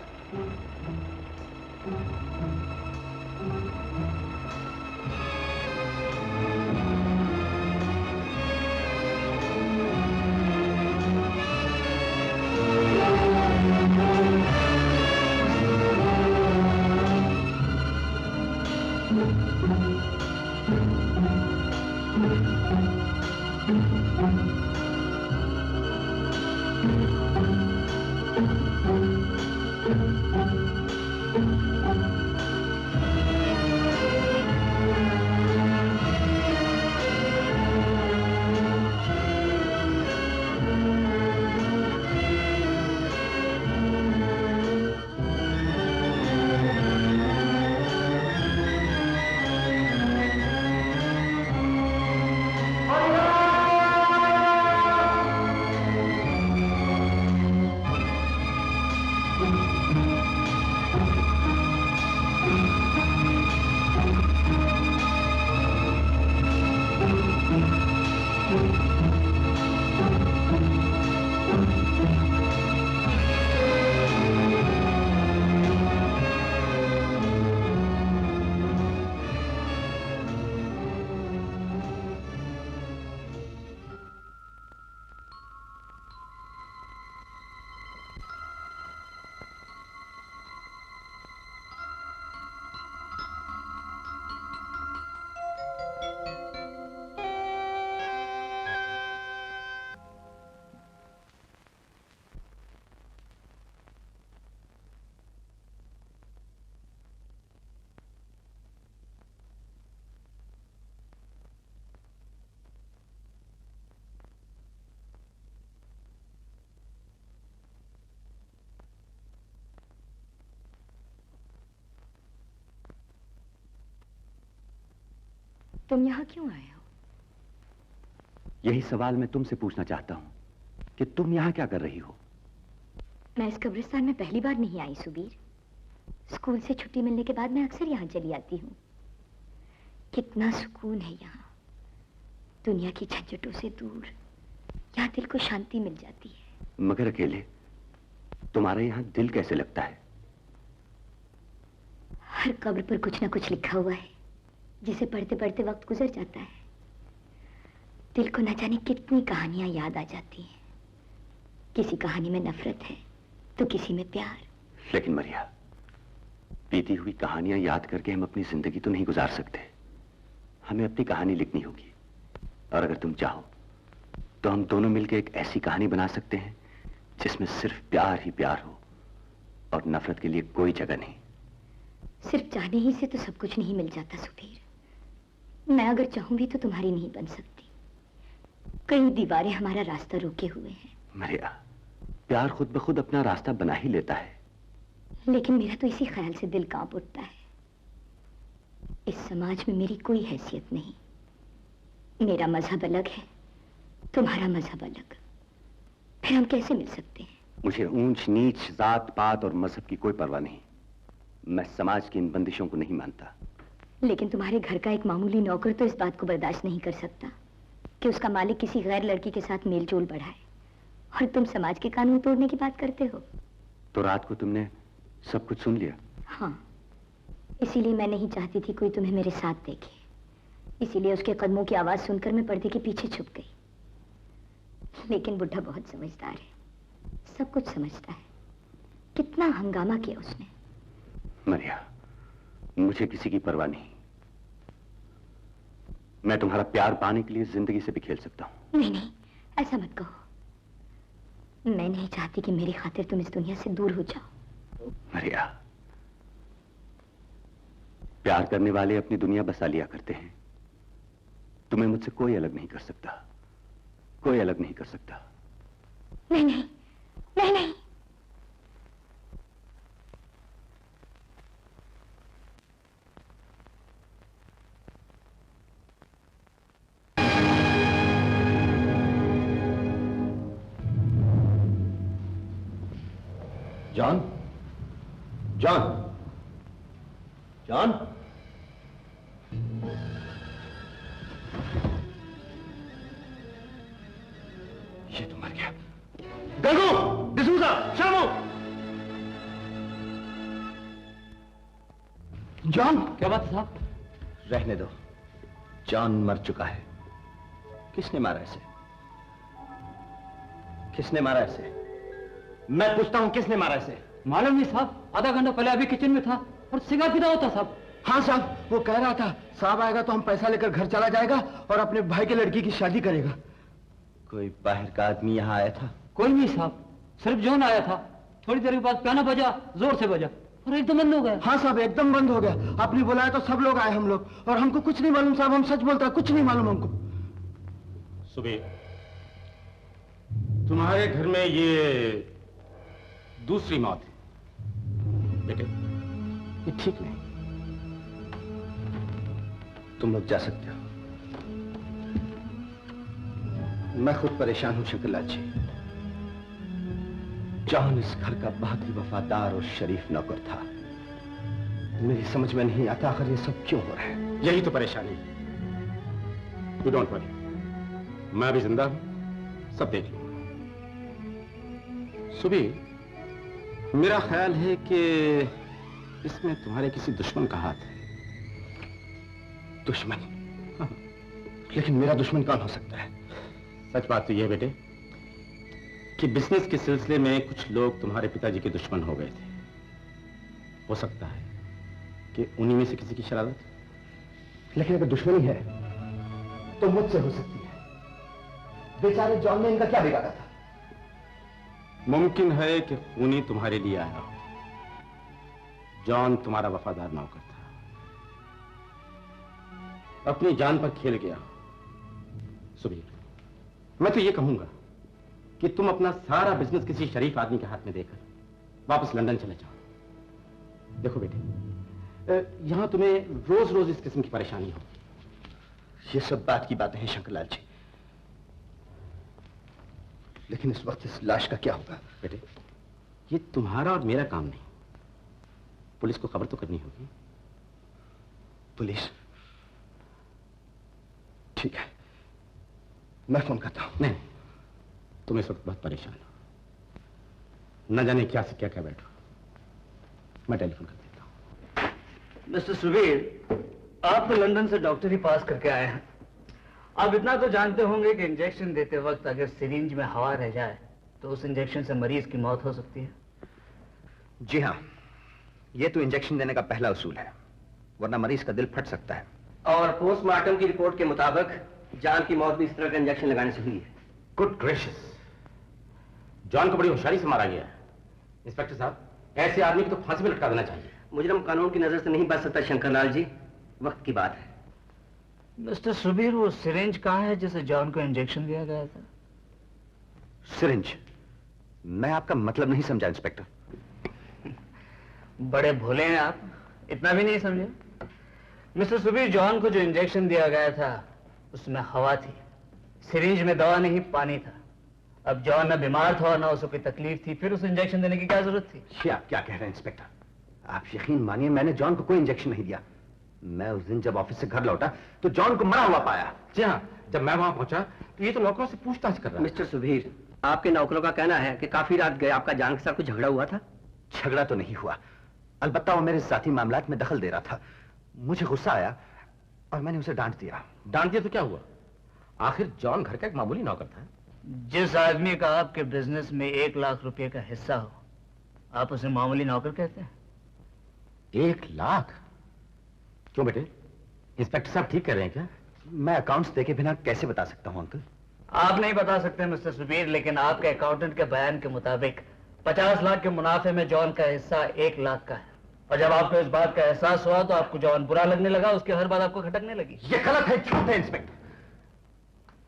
तुम यहाँ क्यों आए हो? यही सवाल मैं तुमसे पूछना चाहता हूँ कि तुम यहाँ क्या कर रही हो? मैं इस कब्रिस्तान में पहली बार नहीं आई सुबीर। स्कूल से छुट्टी मिलने के बाद मैं अक्सर यहाँ चली आती हूँ। कितना सुकून है यहाँ, दुनिया की झंझटों से दूर। यहाँ दिल को शांति मिल जाती है। मगर अकेले तुम्हारा यहाँ दिल कैसे लगता है? हर कब्र पर कुछ ना कुछ लिखा हुआ है, जिसे पढ़ते पढ़ते वक्त गुजर जाता है। दिल को न जाने कितनी कहानियां याद आ जाती हैं। किसी कहानी में नफरत है तो किसी में प्यार। लेकिन मरिया, बीती हुई कहानियां याद करके हम अपनी जिंदगी तो नहीं गुजार सकते। हमें अपनी कहानी लिखनी होगी, और अगर तुम चाहो तो हम दोनों मिलकर एक ऐसी कहानी बना सकते हैं जिसमें सिर्फ प्यार ही प्यार हो और नफरत के लिए कोई जगह नहीं। सिर्फ चाहने ही से तो सब कुछ नहीं मिल जाता सुबीर। मैं अगर चाहूं भी तो तुम्हारी नहीं बन सकती। कई दीवारें हमारा रास्ता रोके हुए हैं। मरिया, प्यार खुद ब खुद अपना रास्ता बना ही लेता है। लेकिन मेरा तो इसी ख्याल से दिल कांप उठता है। इस समाज में मेरी कोई हैसियत नहीं। मेरा मजहब अलग है, तुम्हारा मजहब अलग। फिर हम कैसे मिल सकते हैं? मुझे ऊंच नीच, जात पात और मजहब की कोई परवाह नहीं। मैं समाज की इन बंदिशों को नहीं मानता। लेकिन तुम्हारे घर का एक मामूली नौकर तो इस बात को बर्दाश्त नहीं कर सकता कि उसका मालिक किसी गैर लड़की के साथ मेल जोल बढ़ाए, और तुम समाज के कानून तोड़ने की बात करते हो। तो रात को तुमने सब कुछ सुन लिया? हाँ, इसीलिए मैं नहीं चाहती थी कोई तुम्हें मेरे साथ देखे। इसीलिए उसके कदमों की आवाज सुनकर मैं पर्दे के पीछे छुप गई। लेकिन बुढ़ा बहुत समझदार है, सब कुछ समझता है। कितना हंगामा किया उसने। मरिया, मुझे किसी की परवाह नहीं। मैं तुम्हारा प्यार पाने के लिए जिंदगी से भी खेल सकता हूं। नहीं नहीं, ऐसा मत कहो। मैं नहीं चाहती कि मेरी खातिर तुम इस दुनिया से दूर हो जाओ। मरिया, प्यार करने वाले अपनी दुनिया बसा लिया करते हैं। तुम्हें मुझसे कोई अलग नहीं कर सकता, कोई अलग नहीं कर सकता। नहीं नहीं नहीं नहीं। जॉन, जॉन, जॉन, ये तो मर गया। गंगू, डिसूजा, शामू। जॉन, क्या बात साहब? रहने दो, जॉन मर चुका है। किसने मारा इसे? किसने मारा इसे? मैं पूछता हूं, किसने मारा इसे? मालूम नहीं साहब, आधा घंटा पहले अभी किचन में था और सिगार पीता होता साहब। हाँ साहब, वो कह रहा था साहब आएगा तो हम पैसा लेकर घर चला जाएगा और अपने भाई के लड़की की शादी करेगा। कोई बाहर का आदमी यहाँ आया था? कोई नहीं साहब, सिर्फ जॉन आया था। थोड़ी देर के बाद पियानो बजा, जोर से बजा और एकदम बंद हो गया। हाँ साहब, एकदम बंद हो गया। आपने बुलाया तो सब लोग आए, हम लोग, और हमको कुछ नहीं मालूम साहब। हम सच बोलता है, कुछ नहीं मालूम हमको। सुबीर, तुम्हारे घर में ये दूसरी मौत है बेटे। ये ठीक नहीं। तुम लोग जा सकते हो। मैं खुद परेशान हूं शंकरलाल जी। जॉन इस घर का बहुत ही वफादार और शरीफ नौकर था। मेरी समझ में नहीं आता आखिर ये सब क्यों हो रहा है। यही तो परेशानी। यू डोंट वरी, मैं अभी जिंदा हूं, सब देख लूंगा। सुबीर, मेरा ख्याल है कि इसमें तुम्हारे किसी दुश्मन का हाथ है। दुश्मन? हाँ। लेकिन मेरा दुश्मन कौन हो सकता है? सच बात तो यह है बेटे कि बिजनेस के सिलसिले में कुछ लोग तुम्हारे पिताजी के दुश्मन हो गए थे। हो सकता है कि उन्हीं में से किसी की शरारत। लेकिन अगर दुश्मनी है तो मुझसे हो सकती है। बेचारे जॉन ने इनका क्या बिगाड़ा था? मुमकिन है कि खूनी तुम्हारे लिए आया हो। जॉन तुम्हारा वफादार नौकर था, अपनी जान पर खेल गया। सुबीर, मैं तो ये कहूंगा कि तुम अपना सारा बिजनेस किसी शरीफ आदमी के हाथ में देकर वापस लंदन चले जाओ। देखो बेटे, यहां तुम्हें रोज रोज इस किस्म की परेशानी हो, ये सब बात की बातें हैं शंकरलाल जी, लेकिन इस वक्त इस लाश का क्या होगा? बेटे, ये तुम्हारा और मेरा काम नहीं, पुलिस को खबर तो करनी होगी। पुलिस? ठीक है, मैं फोन करता हूं। नहीं, तुम इस वक्त बहुत परेशान हो, न जाने क्या से क्या क्या बैठो। मैं टेलीफोन कर देता हूं। मिस्टर सुबीर, आप तो लंदन से डॉक्टरी पास करके आए हैं। आप इतना तो जानते होंगे कि इंजेक्शन देते वक्त अगर सिरिंज में हवा रह जाए तो उस इंजेक्शन से मरीज की मौत हो सकती है। जी हाँ, ये तो इंजेक्शन देने का पहला उसूल है, वरना मरीज का दिल फट सकता है। और पोस्टमार्टम की रिपोर्ट के मुताबिक जॉन की मौत भी इस तरह का इंजेक्शन लगाने से हुई है। गुड ग्रेशियस, जॉन को बड़ी होशियारी से मारा गया है। इंस्पेक्टर साहब, ऐसे आदमी को तो फांसी में लटका देना चाहिए। मुजरम कानून की नजर से नहीं बच सकता शंकरलाल जी, वक्त की बात है। मिस्टर सुबीर, वो सिरिंज कहाँ है जिसे जॉन को इंजेक्शन दिया गया था? सिरिंज? मैं आपका मतलब नहीं समझा इंस्पेक्टर। बड़े भोले हैं आप, इतना भी नहीं समझे? मिस्टर सुबीर, जॉन को जो इंजेक्शन दिया गया था उसमें हवा थी, सिरिंज में दवा नहीं पानी था। अब जॉन न बीमार था और न उसे कोई तकलीफ थी, फिर उसे इंजेक्शन देने की क्या जरूरत थी? ये आप क्या कह रहे हैं इंस्पेक्टर? आप यकीन मानिए, मैंने जॉन को कोई इंजेक्शन नहीं दिया। मैं उस दिन जब ऑफिस से घर लौटा तो जॉन को मरा हुआ पाया। जी हाँ, जब मैं वहां पहुंचा तो ये तो नौकरों से पूछताछ कर रहा है। मिस्टर सुबीर, आपके नौकरों का कहना है कि काफी रात गए आपका जॉन के साथ कुछ झगड़ा हुआ था। झगड़ा तो नहीं हुआ, अलबत्ता वो मेरे साथी मामलात में दखल दे रहा था। मुझे गुस्सा आया और मैंने उसे डांट दिया। डांट दिया तो क्या हुआ? आखिर जॉन घर का एक मामूली नौकर था। जिस आदमी का आपके बिजनेस में 1 लाख रुपए का हिस्सा हो, आप उसे मामूली नौकर कहते हैं? 1 लाख? क्यों बेटे, इंस्पेक्टर साहब ठीक कह रहे हैं क्या? मैं अकाउंट्स देखे बिना कैसे बता सकता हूं अंकल? आप नहीं बता सकते मिस्टर सुबीर, लेकिन आपके अकाउंटेंट के बयान के मुताबिक 50 लाख के मुनाफे में जॉन का हिस्सा 1 लाख का है। और जब आपको इस बात का एहसास हुआ तो आपको जॉन बुरा लगने लगा, उसकी हर बात आपको खटकने लगी। ये गलत है, झूठ है इंस्पेक्टर।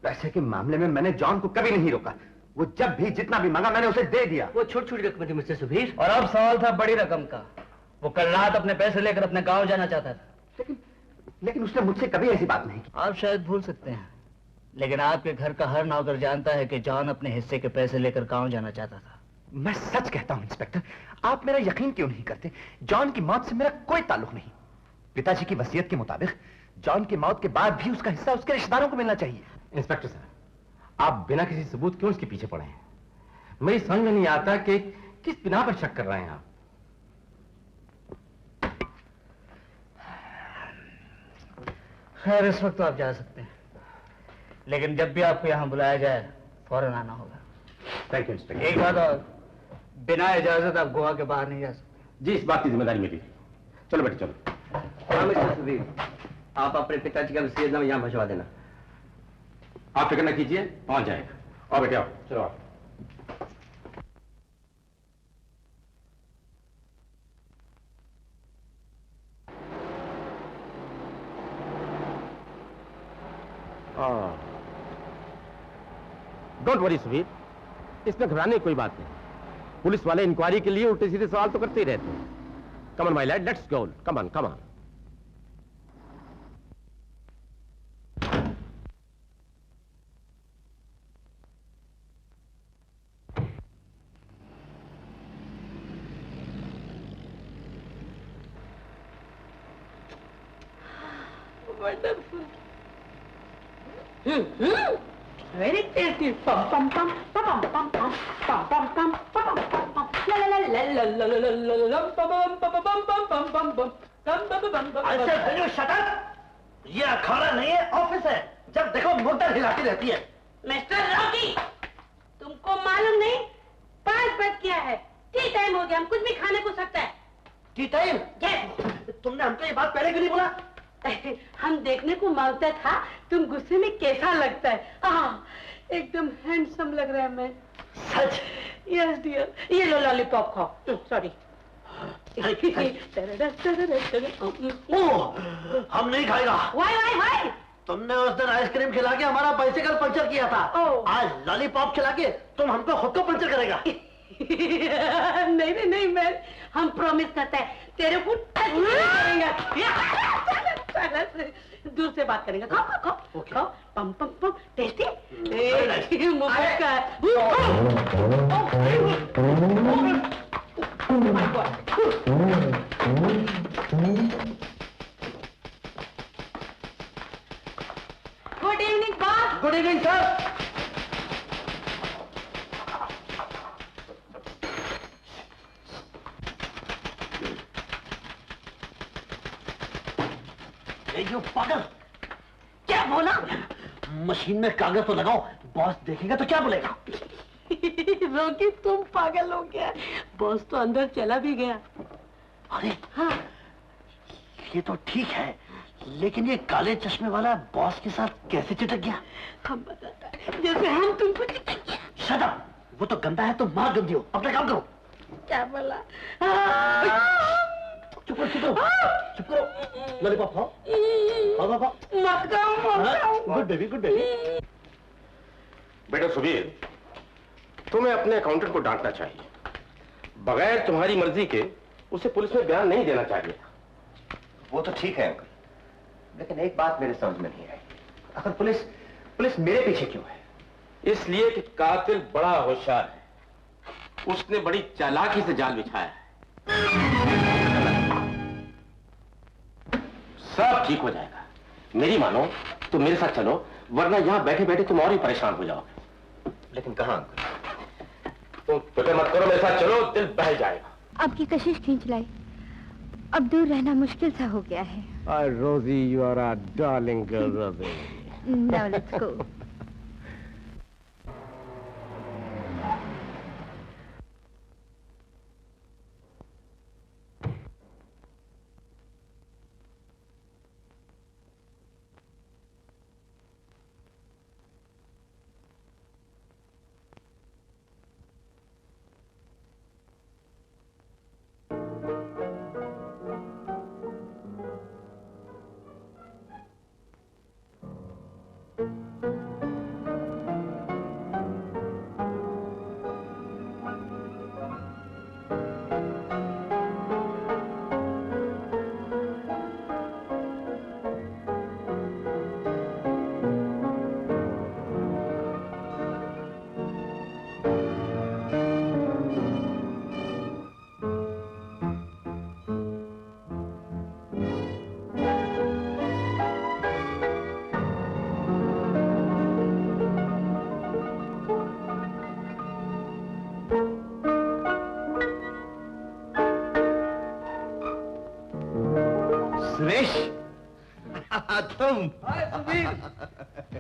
पैसे के मामले में मैंने जॉन को कभी नहीं रोका। वो जब भी जितना भी मांगा मैंने उसे दे दिया। वो छोटी छोटी रकम थी मिस्टर सुबीर। और अब सवाल था बड़ी रकम का। वो कल रात अपने पैसे लेकर अपने गांव जाना चाहता था। लेकिन उसने मुझसे कभी ऐसी बात नहीं की। आप शायद भूल सकते हैं, लेकिन आपके घर का हर नौकर जानता है कि जॉन अपने हिस्से के पैसे लेकर गांव जाना चाहता था। मैं सच कहता हूं इंस्पेक्टर, आप मेरा यकीन क्यों नहीं करते? जॉन की मौत से मेरा कोई ताल्लुक नहीं। पिताजी की वसीयत के मुताबिक जॉन की मौत के बाद भी उसका हिस्सा उसके रिश्तेदारों को मिलना चाहिए। इंस्पेक्टर साहब, आप बिना किसी सबूत क्यों उसके पीछे पड़े हैं? मेरी समझ में नहीं आता कि किस बिना पर शक कर रहे हैं आप। खैर, इस वक्त तो आप जा सकते हैं, लेकिन जब भी आपको यहाँ बुलाया जाए फौरन आना होगा। Thank you inspector. एक बात और, बिना इजाजत आप गोवा के बाहर नहीं जा सकते। जी, इस बात की जिम्मेदारी मेरी। चलो बेटे चलो। हाँ मिस्टर सुबीर, आप अपने पिताजी का वसीयतनामा यहाँ भिजवा देना। आप फिक्र न कीजिए, पहुंच जाएगा। और बेटे आओ, चलो आओ। डोंट वरी सुबीर, इसमें घबराने की कोई बात नहीं। पुलिस वाले इंक्वायरी के लिए उल्टे सीधे सवाल तो करते ही रहते हैं। Come on my lad, let's go. Come on, come on. Wonderful. Very tasty. Pum pum pum pum pum pum pum pum pum pum pum pum. La la la la la la la la la la pum pum pum pum pum pum pum pum. ऐसे भेजो shutter. ये अखाड़ा नहीं है, office है। जब देखो मुर्दर हिलाती रहती है। मिस्टर रॉकी, तुमको मालूम नहीं 5 बज गया है, टी टाइम हो गया, हम कुछ भी खाने को सकता है। T time? यस। तुमने हमको ये बात पहले क्यों नहीं बोला? हम देखने को मांगता था तुम गुस्से में कैसा लगता है। एकदम हैंडसम लग रहा है। मैं सच? Yes dear. ये लो लॉलीपॉप खाओ। सॉरी। हम नहीं खाएगा। Why why why? तुमने उस दिन आइसक्रीम खिला के हमारा बाइसिकल पंचर किया था। आज लॉलीपॉप खिला के तुम हमको खुद को पंचर करेगा। नहीं नहीं नहीं, मैं हम प्रॉमिस करते हैं तेरे को टच नहीं करेंगे। दूर से बात करेंगे। खाओ खाओ खाओ खाओ। पम पम पम। टेस्टी मुफ्त का है। Good evening boss. Good evening sir. ये पागल, क्या बोला? मशीन में कागज तो लगाओ, बॉस देखेगा तो क्या बोलेगा? रोकी, तुम पागल हो गया। बॉस तो अंदर चला भी गया। अरे हाँ, ये तो ठीक है, लेकिन ये काले चश्मे वाला बॉस के साथ कैसे चिटक गया? हम बताता है, जैसे हम तुमको शट अप, वो तो गंदा है, तुम मार गंदी हो, अपना काम करो। क्या बोला? चुप करो, चुप करो, चुप करो। लॉलीपॉप खाओ, खाओ खाओ। मत खाओ। Good baby, good baby. बेटा सुबीर, तुम्हें अपने अकाउंटेंट को डांटना चाहिए। बगैर तुम्हारी मर्जी के उसे पुलिस में बयान नहीं देना चाहिए। वो तो ठीक है अंकल, लेकिन एक बात मेरे समझ में नहीं आई, आखिर पुलिस मेरे पीछे क्यों है? इसलिए कि कातिल बड़ा होशियार है, उसने बड़ी चालाकी से जाल बिछाया है। सब ठीक हो जाएगा, मेरी मानो, तुम मेरे साथ चलो, वरना यहां बैठे बैठे तुम और ही परेशान हो जाओगे। लेकिन कहाँ अंकल? तुम फिक्र मत करो, मेरे साथ चलो, दिल बह जाएगा। आपकी कशिश खींच लाई, अब दूर रहना मुश्किल सा हो गया है। Rosie, you are a darling girl, Rosie. Now let's go. Suresh, तुम?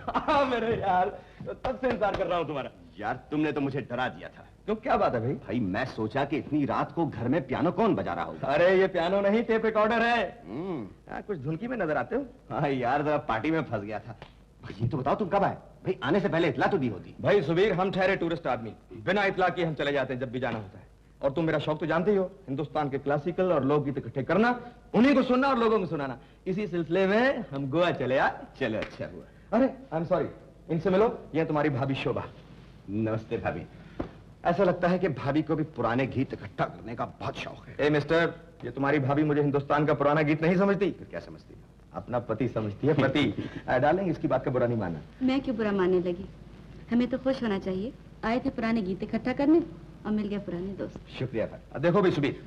हाँ मेरे यार, तो तब से इंतजार कर रहा हूँ तुम्हारा। यार तुमने तो मुझे डरा दिया था। क्यों, क्या बात है भाई? भाई मैं सोचा कि इतनी रात को घर में पियानो कौन बजा रहा होगा। अरे ये पियानो नहीं, टेप रिकॉर्डर है। यार कुछ धुनकी में नजर आते हो। हाँ यार, जरा पार्टी में फंस गया था। भाई ये तो बताओ तुम कब आए? भाई आने से पहले इतला तो दी होती। भाई सुबीर, हम ठहरे टूरिस्ट आदमी, बिना इतला के हम चले जाते हैं जब भी जाना होता है। और तुम मेरा शौक तो जानते ही हो, हिंदुस्तान के क्लासिकल और लोकगीत इकट्ठे करना, उन्हीं को सुनना और लोगों को सुनाना। इसी सिलसिले में हम गोवा चले आए। चलो अच्छा हुआ। अरे आई एम सॉरी, इनसे मिलो, ये तुम्हारी भाभी शोभा। नमस्ते भाभी। ऐसा लगता है कि भाभी को भी पुराने गीत इकट्ठा करने का बहुत शौक है। ए मिस्टर, ये तुम्हारी भाभी मुझे हिंदुस्तान का पुराना गीत नहीं समझती। फिर क्या समझती है? अपना पति समझती है, पति। डार्लिंग, इसकी बात का बुरा नहीं मानना। मैं क्यों बुरा मानने लगी? हमें तो खुश होना चाहिए। आए थे पुराने गीत इकट्ठा करने और मिल गया पुराने दोस्त। शुक्रिया भाई। देखो भाई सुबीर,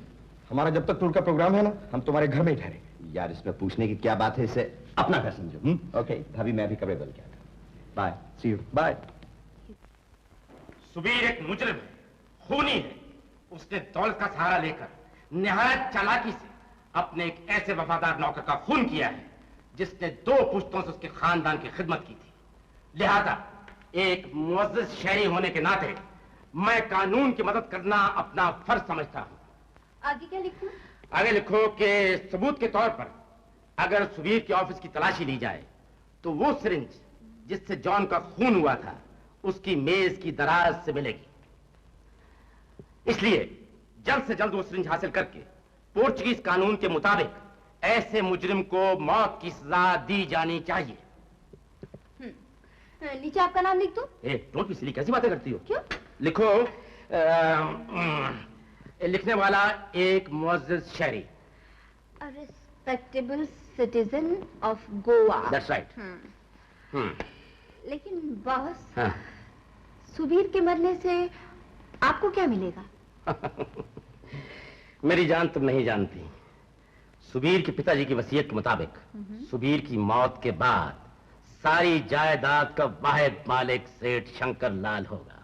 हमारा जब तक टूर का प्रोग्राम है ना, हम तुम्हारे घर में ही ठहरे। यार इसमें पूछने की क्या बात है, इसे अपना घर समझो। ओके भाभी, मैं भी कब्र बल गया था। Bye, see you. Bye. Subir एक मुजरिम है, खूनी है। उसने दौलत का सहारा लेकर निहायत चालाकी से अपने एक ऐसे वफादार नौकर का खून किया है जिसने 2 पुश्तों से उसके खानदान की खिदमत की थी। लिहाजा एक मुअज़्ज़ज़ शहरी होने के नाते मैं कानून की मदद करना अपना फर्ज समझता हूँ। आगे क्या लिखूं? आगे लिखो कि सबूत के तौर पर अगर सुबीर के ऑफिस की तलाशी ली जाए तो वो सिरिंज जिससे जॉन का खून हुआ था उसकी मेज की दराज से मिलेगी। इसलिए जल्द से जल्द वो सिरिंज हासिल करके पोर्चुगीज कानून के मुताबिक ऐसे मुजरिम को मौत की सजा दी जानी चाहिए। नीचे आपका नाम लिख दूं? डोंट बी सिली, कैसी बातें करती हो? क्यों? लिखो लिखने वाला एक मुअज़्ज़ज़ शहरी। Respectable citizen of Goa. That's right. लेकिन बॉस, हाँ। सुबीर के मरने से आपको क्या मिलेगा? मेरी जान तुम नहीं जानती। सुबीर के पिताजी की वसीयत के मुताबिक सुबीर की मौत के बाद सारी जायदाद का वाहिद मालिक सेठ शंकर लाल होगा।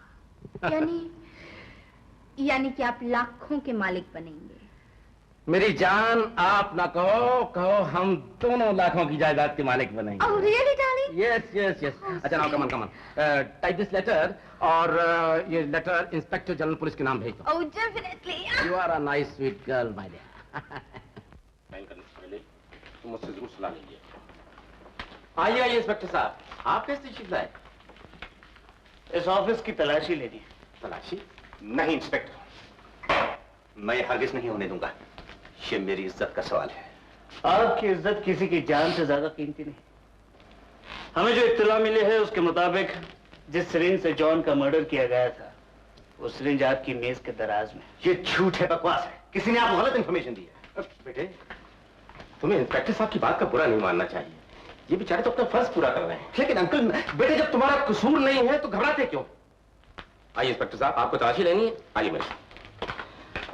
यानी कि आप लाखों के मालिक बनेंगे। मेरी जान, आप ना कहो, कहो हम दोनों लाखों की जायदाद के मालिक बनेंगे। Oh, really, darling? Yes, yes, yes. अच्छा now come on. Type this letter और ये लेटर इंस्पेक्टर जनरल पुलिस के नाम भेज दो। Oh, definitely. You are a nice sweet girl, my dear. Sign करने से पहले तुम मुझसे जरूर सलाह लीजिए। आइए आइए इंस्पेक्टर साहब, आप कैसे तशरीफ लाए? इस ऑफिस की तलाशी लेनी। तलाशी? नहीं इंस्पेक्टर, मैं हरगिज नहीं होने दूंगा। ये मेरी इज्जत का सवाल है। आपकी इज्जत किसी की जान से ज्यादा कीमती नहीं। हमें जो इत्तला मिली है उसके मुताबिक जिस सिरिंज से जॉन का मर्डर किया गया था वो सिरिंज आपकी मेज के दराज में। ये झूठ है, बकवास है। किसी ने आपको गलत इंफॉर्मेशन दी है। बेटे, तुम्हें इंस्पेक्टर साहब की बात का बुरा नहीं मानना चाहिए। ये बेचारे तो अपना फर्ज पूरा कर रहे हैं। लेकिन अंकल, बेटे जब तुम्हारा कसूर नहीं है तो घबराते क्यों? आइए इंस्पेक्टर साहब, आपको तलाशी लेनी है? आइए मेरे।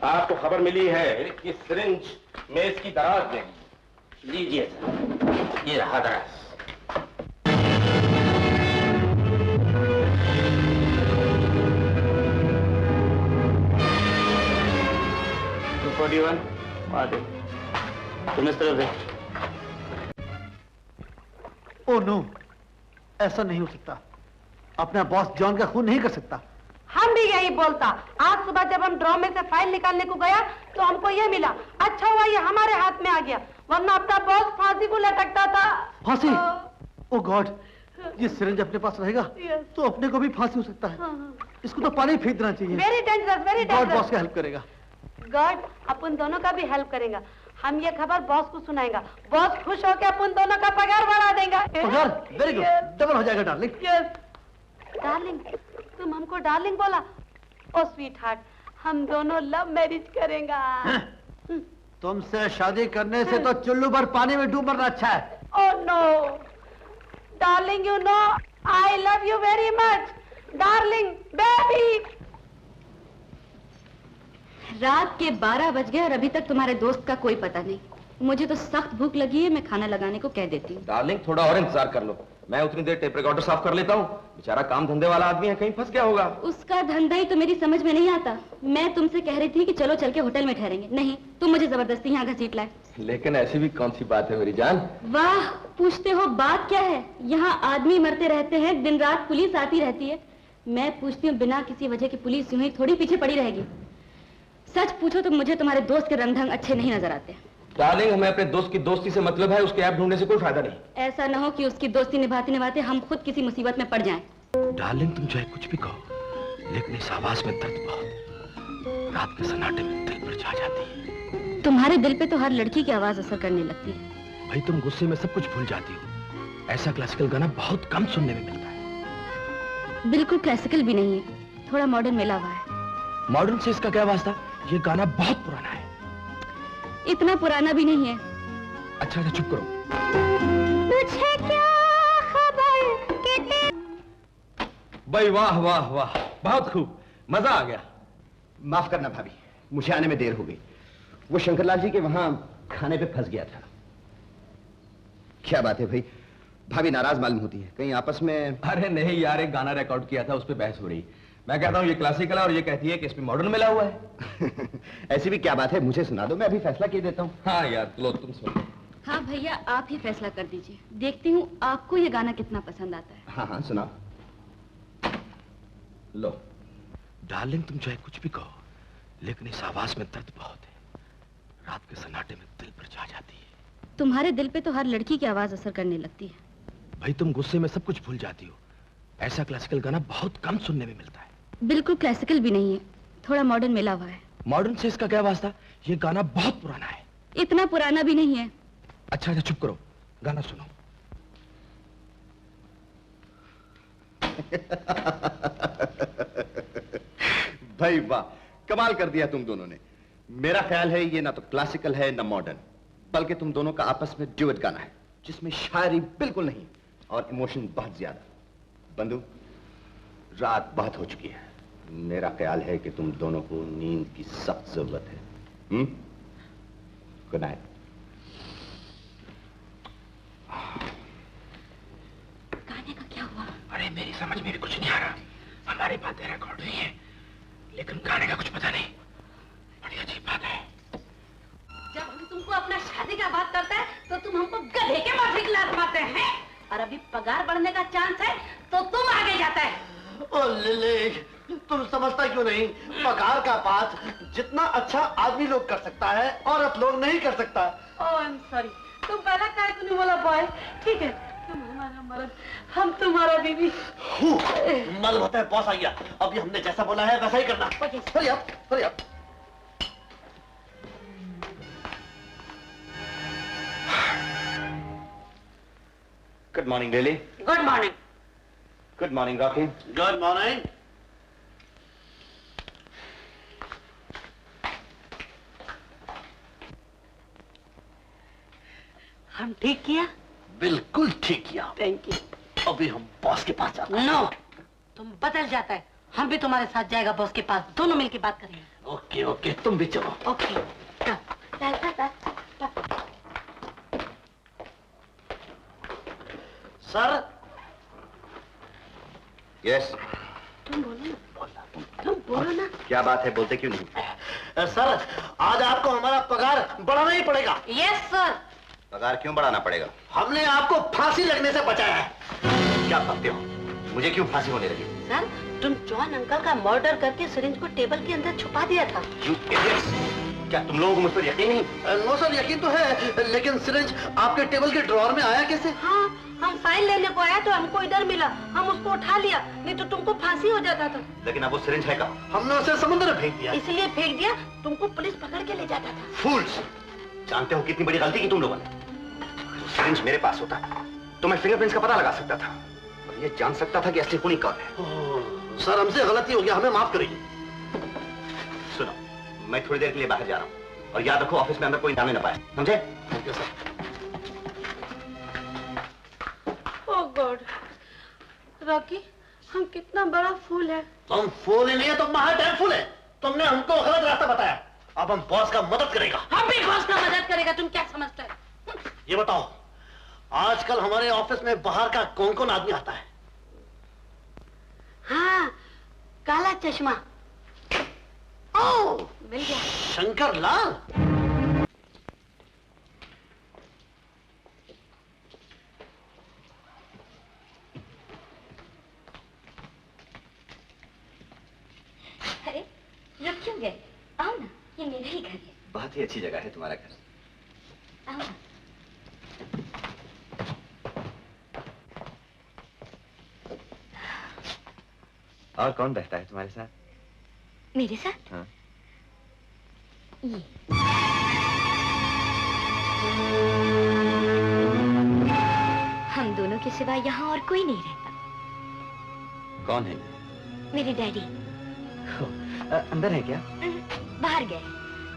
आपको खबर मिली है कि सिरिंज मेज की दराज में। लीजिए सर, ये रहा दराज। 241 वहां दे। तुम इस तरफ दे। ओ नो, ऐसा नहीं हो सकता। अपना बॉस जॉन का खून नहीं कर सकता। हम भी यही बोलता। आज सुबह जब हम ड्रॉ में से फाइल निकालने को गया तो हमको ये मिला। अच्छा हुआ ये हमारे हाथ में आ गया, वरना अपना बॉस फांसी को लटकता था। फांसी? ओ गॉड, ये सिरिंज अपने पास रहेगा तो अपने को भी फांसी हो सकता है। इसको तो पानी फेंक देना चाहिए। Very dangerous, very dangerous. God boss का हेल्प करेगा। गॉड अपन दोनों का भी हेल्प करेगा। हम ये खबर बॉस को सुनाएगा। बॉस खुश होकर अपन दोनों का पगार बढ़ा देगा। पगार? वेरी गुड, डबल हो जाएगा डार्लिंग। डार्लिंग, तुम हमको डार्लिंग बोला? ओ स्वीट हार्ट, हम दोनों लव मैरिज करेंगे। तुमसे शादी करने से तो चुल्लू भर पानी में डूब मरना अच्छा है। Oh no, darling, you know I love you very much, darling, baby. रात के 12 बज गए और अभी तक तुम्हारे दोस्त का कोई पता नहीं। मुझे तो सख्त भूख लगी है, मैं खाना लगाने को कह देती हूँ। डार्लिंग, थोड़ा और इंतजार कर लो। मैं उतनी देर टेप रिकॉर्डर साफ कर लेता हूँ। बेचारा काम धंधे वाला आदमी है, कहीं फंस गया होगा। उसका धंधा ही तो मेरी समझ में नहीं आता। मैं तुमसे कह रही थी कि चलो चल के होटल में ठहरेंगे, नहीं तुम मुझे जबरदस्ती यहाँ घसीट लाए। लेकिन ऐसी भी कौन सी बात है मेरी जान? वाह, पूछते हो बात क्या है? यहाँ आदमी मरते रहते हैं, दिन रात पुलिस आती रहती है। मैं पूछती हूँ बिना किसी वजह की पुलिस यूं ही थोड़ी पीछे पड़ी रहेगी। सच पूछो तो मुझे तुम्हारे दोस्त के रंग ढंग अच्छे नहीं नजर आते। डार्लिंग, हमें अपने दोस्त की दोस्ती से मतलब है, उसके ऐप ढूंढने से कोई फायदा नहीं। ऐसा न हो कि उसकी दोस्ती निभाते निभाते हम खुद किसी मुसीबत में पड़ जाएं। डार्लिंग, तुम चाहे कुछ भी कहो, लेकिन इस आवाज में दर्द बहुत। रात के सन्नाटे में दिल पर छा जाती है। तुम्हारे दिल पे तो हर लड़की की आवाज असर करने लगती है। भाई, तुम गुस्से में सब कुछ भूल जाती हो। ऐसा क्लासिकल गाना बहुत कम सुनने में मिलता है। बिल्कुल क्लासिकल भी नहीं है, थोड़ा मॉडर्न मिला हुआ है। मॉडर्न से इसका क्या वास्ता? ये गाना बहुत पुराना है। इतना पुराना भी नहीं है। अच्छा चुप करो। मुझे क्या खबर कि भाई वाह वाह वाह, बहुत खूब, मजा आ गया। माफ करना भाभी, मुझे आने में देर हो गई। वो शंकरलाल जी के वहां खाने पे फंस गया था। क्या बात है भाई, भाभी नाराज मालूम होती है, कहीं आपस में? अरे नहीं यार, एक गाना रिकॉर्ड किया था, उस पर बहस हो रही। मैं कहता हूँ ये क्लासिकल है और ये कहती है कि इसमें मॉडर्न मिला हुआ है। ऐसी भी क्या बात है, मुझे सुना दो, मैं अभी फैसला किए देता हूँ। हाँ यार, लो तुम सुनो। हाँ भैया, आप ही फैसला कर दीजिए। देखती हूँ आपको ये गाना कितना पसंद आता है। हाँ हाँ सुनाओ। लो। डार्लिंग, तुम चाहे कुछ भी कहो, लेकिन इस आवाज में दर्द बहुत है। रात के सन्नाटे में दिल पर छा जाती है। तुम्हारे दिल पे तो हर लड़की की आवाज असर करने लगती है। भाई, तुम गुस्से में सब कुछ भूल जाती हो। ऐसा क्लासिकल गाना बहुत कम सुनने में मिलता है। बिल्कुल क्लासिकल भी नहीं है, थोड़ा मॉडर्न मिला हुआ है। मॉडर्न से इसका क्या वास्ता? ये गाना बहुत पुराना है। इतना पुराना भी नहीं है। अच्छा चुप करो, गाना सुनो। भाई वाह, कमाल कर दिया तुम दोनों ने। मेरा ख्याल है ये ना तो क्लासिकल है ना मॉडर्न, बल्कि तुम दोनों का आपस में ड्यूएट गाना है जिसमें शायरी बिल्कुल नहीं और इमोशन बहुत ज्यादा। बंधु, रात बहुत हो चुकी है, मेरा ख्याल है कि तुम दोनों को नींद की सख्त जरूरत है। Good night. गाने का क्या हुआ? अरे मेरी समझ में भी कुछ नहीं आ रहा। हमारी बातें रिकॉर्ड हुई हैं, लेकिन गाने का कुछ पता नहीं। बड़ी अजीब बात है। जब हम तुमको अपना शादी का बात करते हैं तो तुम हमको गधे के माथे की लात मारते हैं, और अभी पगार बढ़ने का चांस है तो तुम आगे जाता है। ओ लिली, तुम समझता क्यों नहीं? पगार का बात जितना अच्छा आदमी लोग कर सकता है, औरत लोग नहीं कर सकता। ओह आई एम सॉरी, तुम पहला काहे तूने बोला बॉय? ठीक है, तुम हमारा मर्द, हम तुम्हारा बीवी। मालूम होता है बॉस आ गया। अभी हमने जैसा बोला है वैसा ही करना। Hurry up, hurry up. Good morning lily. Good morning. Good morning Rocky. Good morning. हम ठीक किया? बिल्कुल ठीक किया। Thank you. अभी हम बॉस के पास जाते हैं। नो, तुम बदल जाता है। हम भी तुम्हारे साथ जाएगा बॉस के पास, दोनों मिलके बात करेंगे। ओके ओके, तुम भी चलो। ओके। सर। यस। तुम बोलो ना। तुम बोलो ना। क्या बात है, बोलते क्यों नहीं? सर, आज आपको हमारा पगार बढ़ाना ही पड़ेगा। Yes sir. पगार क्यों बढ़ाना पड़ेगा? हमने आपको फांसी लगने से बचाया है। क्या पकते हो? मुझे क्यों फांसी होने लगी? सर, तुम जॉन अंकल का मर्डर करके सिरिंज को टेबल के अंदर छुपा दिया था। You idiots! क्या तुम लोगों को मुझ पर यकीन नहीं? नो सर, यकीन तो है, लेकिन सिरिंज आपके टेबल के ड्रॉअर में आया कैसे? हाँ, हम फाइल लेने को आया तो हमको इधर मिला, हम उसको उठा लिया, नहीं तो तुमको फांसी हो जाता था। लेकिन अब वो सिरिंज है कहाँ? हमने उसे समुद्र में फेंक दिया। इसलिए फेंक दिया, तुमको पुलिस पकड़ के ले जाता था। फूल्स! जानते हो कितनी बड़ी गलती की तुम लोगों ने? सिरिंज मेरे पास होता तो मैं फिंगरप्रिंट्स का पता लगा सकता था और ये जान सकता था कि असली खूनी कौन है। सर, हमसे गलती हो गया, हमें माफ करिए। सुनो, मैं थोड़ी देर के लिए बाहर जा रहा हूँ और याद रखो ऑफिस में अंदर कोई जाने ना पाए, समझे? Okay sir. Oh God, Rocky, हम कितना बड़ा फूल है। तुम फूल ही नहीं है, तुम महा डैम फूल है। तुमने हमको गलत रास्ता बताया, अब हम बॉस का मदद करेगा। हम भी बॉस का मदद करेगा, तुम क्या समझते हो? ये बताओ, आजकल हमारे ऑफिस में बाहर का कौन कौन आदमी आता है? हाँ, काला चश्मा। ओह, मिल गया। शंकर लाल। अरे, रुक क्यों गए? आओ ना, ये मेरा ही घर है। बहुत ही अच्छी जगह है तुम्हारा घर। आओ ना। और कौन बैठता है तुम्हारे साथ? मेरे साथ? हाँ। ये। हम दोनों के सिवा यहाँ और कोई नहीं रहता। कौन है? मेरे डैडी। अंदर है क्या? बाहर गए,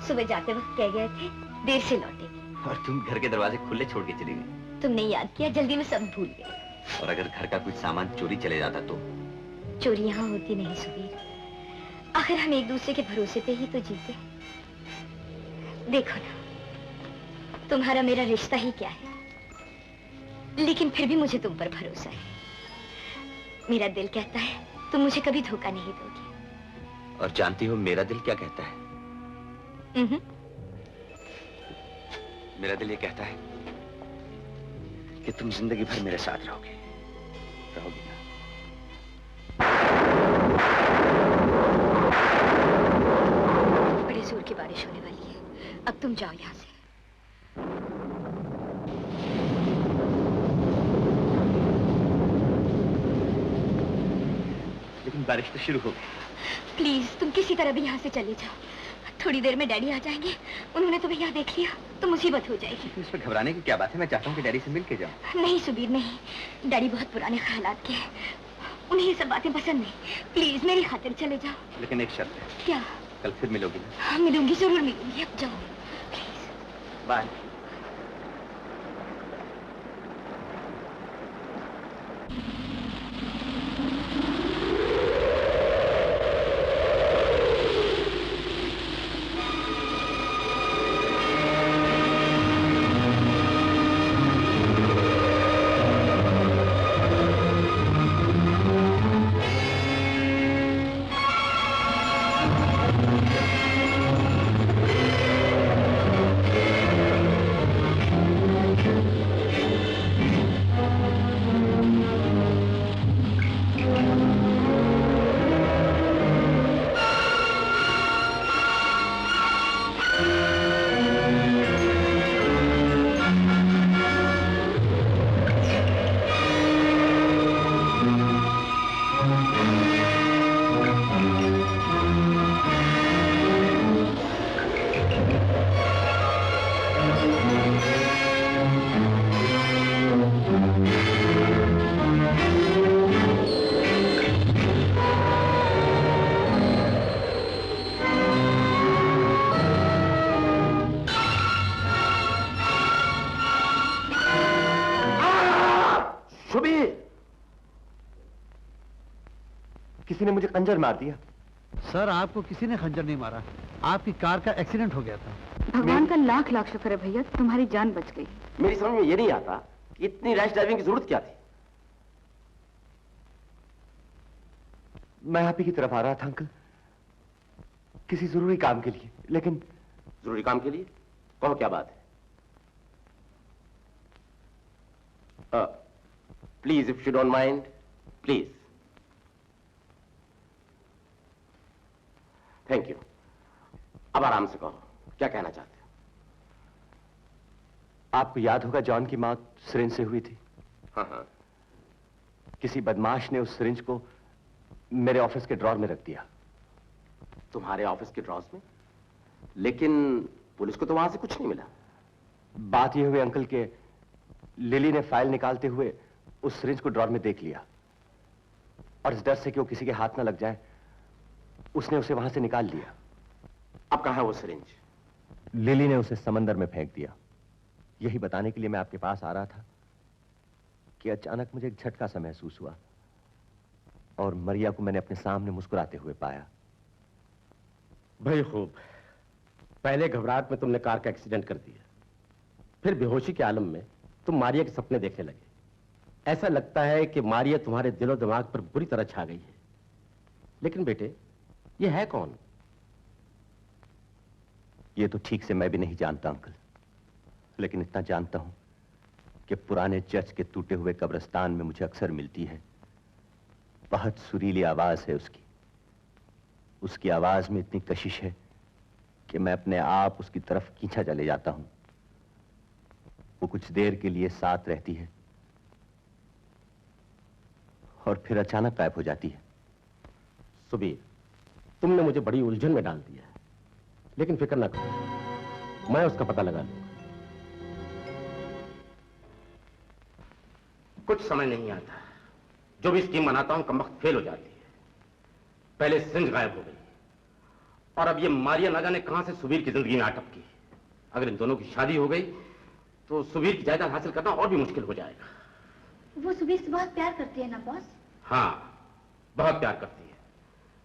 सुबह जाते वक्त कह गए थे, देर से लौटेंगे। और तुम घर के दरवाजे खुले छोड़ के चली गई? तुमने याद किया, जल्दी में सब भूल गए। और अगर घर का कुछ सामान चोरी चले जाता तो? चोरी यहाँ होती नहीं सुबीर, आखिर हम एक दूसरे के भरोसे पे ही तो जीते। देखो ना, तुम्हारा मेरा रिश्ता ही क्या है, लेकिन फिर भी मुझे तुम पर भरोसा है। मेरा दिल कहता है तुम मुझे कभी धोखा नहीं दोगे। और जानती हो मेरा दिल क्या कहता है? मेरा दिल ये कहता है कि तुम जिंदगी भर मेरे साथ रहोगे ना? बड़े जोर की बारिश होने वाली है, अब तुम जाओ यहाँ से। लेकिन बारिश तो शुरू हो गई। प्लीज तुम किसी तरह भी यहाँ से चले जाओ, थोड़ी देर में डैडी आ जाएंगे, उन्होंने तुम्हें यहाँ देख लिया तो मुसीबत हो जाएगी। इसमें घबराने की क्या बात है, मैं चाहता हूँ कि डैडी से मिल के जाऊँ। नहीं सुबीर नहीं, डैडी बहुत पुराने ख्यालात के हैं, उन्हें ये सब बातें पसंद नहीं। प्लीज मेरी खातिर चले जाओ। लेकिन एक शर्त है। क्या? कल फिर मिलोगी ना? हाँ मिलूंगी, जरूर मिलूंगी, अब जाओ प्लीज। बाय। किसी ने मुझे खंजर मार दिया। सर, आपको किसी ने खंजर नहीं मारा, आपकी कार का एक्सीडेंट हो गया था। भगवान का लाख लाख शुक्र है भैया, तुम्हारी जान बच गई। मेरी समझ में ये नहीं आता कि इतनी रैश ड्राइविंग की जरूरत क्या थी। मैं आप ही की तरफ आ रहा था अंकल, किसी जरूरी काम के लिए। लेकिन जरूरी काम के लिए? कहो क्या बात है? Please if you don't mind, please. Thank you. अब आराम से कहो, क्या कहना चाहते हो? आपको याद होगा जॉन की मौत सिरिंज से हुई थी। हाँ हाँ। किसी बदमाश ने उस सिरिंज को मेरे ऑफिस के ड्रॉर में रख दिया। तुम्हारे ऑफिस के ड्रॉर्स में? लेकिन पुलिस को तो वहां से कुछ नहीं मिला। बात यह हुई अंकल के लिली ने फाइल निकालते हुए उस सिरिंज को ड्रॉर में देख लिया, और इस डर से कि वो किसी के हाथ ना लग जाए उसने उसे वहां से निकाल लिया। अब कहां है वो सिरिंज? लिली ने उसे समंदर में फेंक दिया। यही बताने के लिए मैं आपके पास आ रहा था कि अचानक मुझे एक झटका सा महसूस हुआ और मरिया को मैंने अपने सामने मुस्कुराते हुए पाया। भाई खूब। पहले घबराहट में तुमने कार का एक्सीडेंट कर दिया, फिर बेहोशी के आलम में तुम मारिया के सपने देखने लगे। ऐसा लगता है कि मारिया तुम्हारे दिलो दिमाग पर बुरी तरह छा गई है। लेकिन बेटे, ये है कौन? ये तो ठीक से मैं भी नहीं जानता अंकल, लेकिन इतना जानता हूं कि पुराने चर्च के टूटे हुए कब्रिस्तान में मुझे अक्सर मिलती है। बहुत सुरीली आवाज है उसकी। उसकी आवाज में इतनी कशिश है कि मैं अपने आप उसकी तरफ खींचा चले जाता हूं। वो कुछ देर के लिए साथ रहती है और फिर अचानक गायब हो जाती है। सुबीर, तुमने मुझे बड़ी उलझन में डाल दिया है, लेकिन फिक्र ना करो, मैं उसका पता लगा लूंगा। कुछ समझ नहीं आता, जो भी स्कीम बनाता हूं कमबख्त फेल हो जाती है। पहले सिंज गायब हो गई और अब ये मारिया ना जाने कहां से सुबीर की जिंदगी में आ टपकी। अगर इन दोनों की शादी हो गई तो सुबीर की जायदाद हासिल करना और भी मुश्किल हो जाएगा। वो सुबीर से बहुत प्यार करती है ना बॉस? हाँ, बहुत प्यार करती है,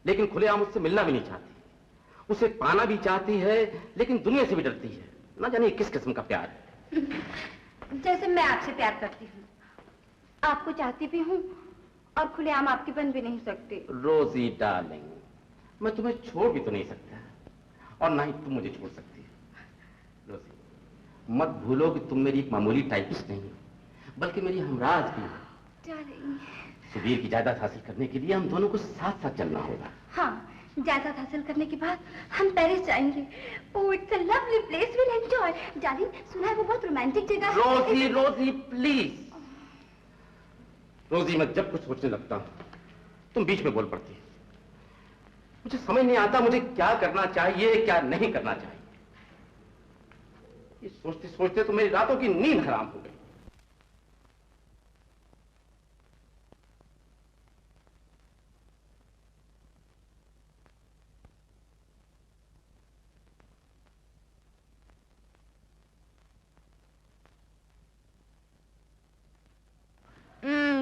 लेकिन खुलेआम उससे मिलना भी नहीं चाहती। उसे पाना भी चाहती है, लेकिन दुनिया से भी डरती है। ना जाने किस किस्म का प्यार है। जैसे मैं आपसे प्यार करती हूँ, आपको चाहती भी हूँ और खुलेआम आपकी बन भी नहीं सकती। रोजी डार्लिंग, मैं तुम्हें छोड़ भी तो नहीं सकता, और ना ही तुम मुझे छोड़ सकती। रोजी, मत भूलो कि तुम मेरी एक मामूली टाइपिस्ट नहीं हो, बल्कि मेरी हमराज भी हो। सुबीर की जायदाद हासिल करने के लिए हम दोनों को साथ साथ चलना होगा। हाँ, जायदाद हासिल करने के बाद हम पेरिस जाएंगे। Oh, it's a lovely place, will enjoy. Darling, सुना है वो बहुत रोमांटिक जगह है। रोजी, रोजी प्लीज। रोजी, मैं जब कुछ सोचने लगता हूं तुम बीच में बोल पड़ती है। मुझे समझ नहीं आता मुझे क्या करना चाहिए, क्या नहीं करना चाहिए। ये सोचते सोचते तो मेरी रातों की नींद हराम हो गई।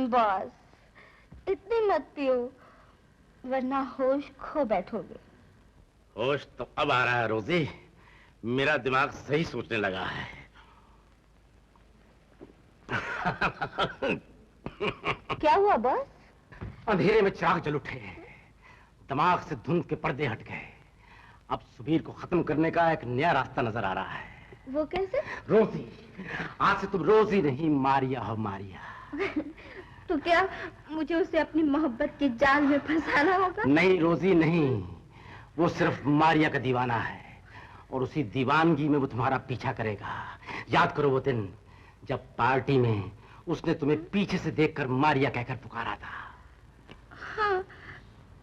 बॉस, इतनी मत पियो वरना होश खो बैठोगे। होश तो अब आ रहा है रोजी, मेरा दिमाग सही सोचने लगा है। क्या हुआ बॉस? अंधेरे में चिराग जल उठे, दिमाग से धुंध के पर्दे हट गए। अब सुबीर को खत्म करने का एक नया रास्ता नजर आ रहा है। वो कैसे? रोजी, आज से तुम रोजी नहीं मारिया हो, मारिया। तो क्या मुझे उसे अपनी मोहब्बत के जाल में फंसाना होगा? नहीं रोजी नहीं, वो सिर्फ मारिया का दीवाना है और उसी दीवानगी में वो तुम्हारा पीछा करेगा। याद करो वो दिन जब पार्टी में उसने तुम्हें पीछे से देखकर मारिया कहकर पुकारा था। हाँ,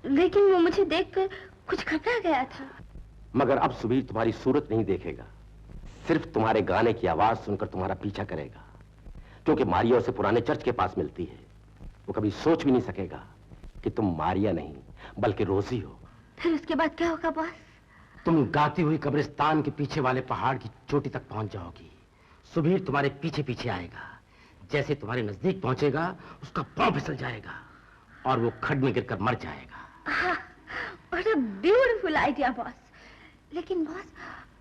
लेकिन वो मुझे देखकर कुछ घबरा गया था। मगर अब सुबीर तुम्हारी सूरत नहीं देखेगा, सिर्फ तुम्हारे गाने की आवाज सुनकर तुम्हारा पीछा करेगा। क्योंकि मारिया उसे पुराने चर्च के पास मिलती है। वो कभी सोच भी नहीं सकेगा कि तुम मारिया नहीं बल्कि रोजी हो। फिर उसके बाद क्या होगा बॉस? तुम गाती हुई कब्रिस्तान के पीछे वाले पहाड़ की चोटी तक पहुंच जाओगी। सुबीर तुम्हारे पीछे पीछे आएगा। जैसे तुम्हारे नजदीक पहुंचेगा उसका पांव फिसल जाएगा और वो खड्ड में गिरकर मर जाएगा। What a beautiful idea, boss. लेकिन बॉस,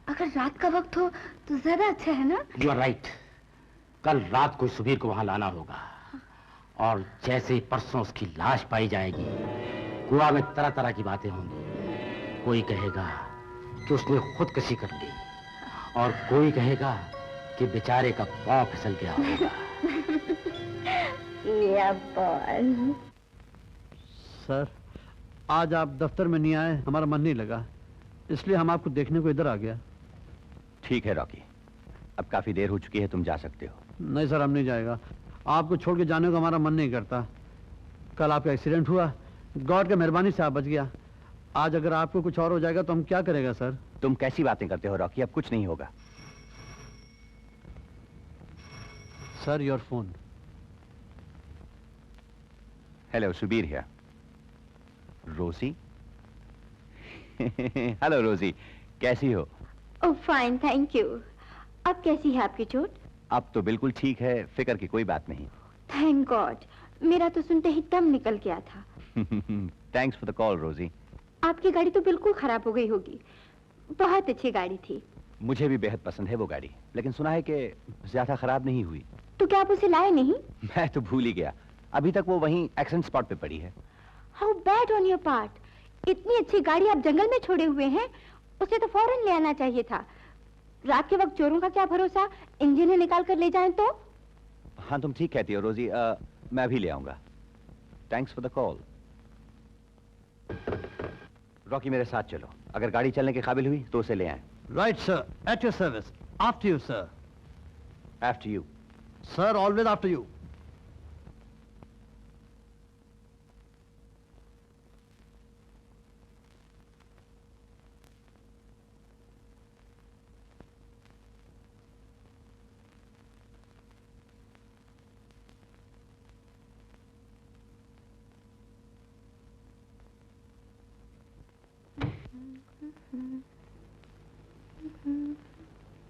अगर रात का वक्त हो तो ज्यादा अच्छा है ना? You are right. कल रात को सुबीर को वहां लाना होगा और जैसे परसों उसकी लाश पाई जाएगी, कुआं में तरह तरह की बातें होंगी। कोई कहेगा कि उसने खुदकुशी कर ली और कोई कहेगा कि बेचारे का पांव फिसल गया होगा। सर, आज आप दफ्तर में नहीं आए, हमारा मन नहीं लगा, इसलिए हम आपको देखने को इधर आ गया। ठीक है रॉकी, अब काफी देर हो चुकी है, तुम जा सकते हो। नहीं सर, हम नहीं जाएगा। आपको छोड़ के जाने का हमारा मन नहीं करता। कल आपका एक्सीडेंट हुआ, गॉड की मेहरबानी से आप बच गया। आज अगर आपको कुछ और हो जाएगा तो हम क्या करेगा सर? तुम कैसी बातें करते हो रॉकी, अब कुछ नहीं होगा। Sir, your phone. Hello, Subir here. रोजी? हेलो रोजी, कैसी हो? ओह फाइन, थैंक यू। अब कैसी है आपकी चोट? अब तो बिल्कुल ठीक है, फिक्र की कोई बात नहीं। थैंक गॉड, मेरा तो सुनते ही दम निकल गया था। थैंक्स फॉर द कॉल रोजी। आपकी गाड़ी तो बिल्कुल खराब हो गई होगी। बहुत अच्छी गाड़ी थी। मुझे भी बेहद पसंद है वो गाड़ी, लेकिन सुना है कि ज्यादा खराब नहीं हुई। तो क्या आप उसे लाए नहीं? मैं तो भूल ही गया, अभी तक वो वहीं एक्सीडेंट स्पॉट पे पड़ी है। How bad on your part. इतनी अच्छी गाड़ी आप जंगल में छोड़े हुए हैं, उसे तो फौरन ले आना चाहिए था। रात के वक्त चोरों का क्या भरोसा, इंजन ही निकाल कर ले जाएं तो? हाँ, तुम ठीक कहती हो रोजी, मैं भी ले आऊंगा। Thanks for the call. Rocky, मेरे साथ चलो, अगर गाड़ी चलने के काबिल हुई तो उसे ले आए। Right sir, at your service. After you sir. After you sir, always after you.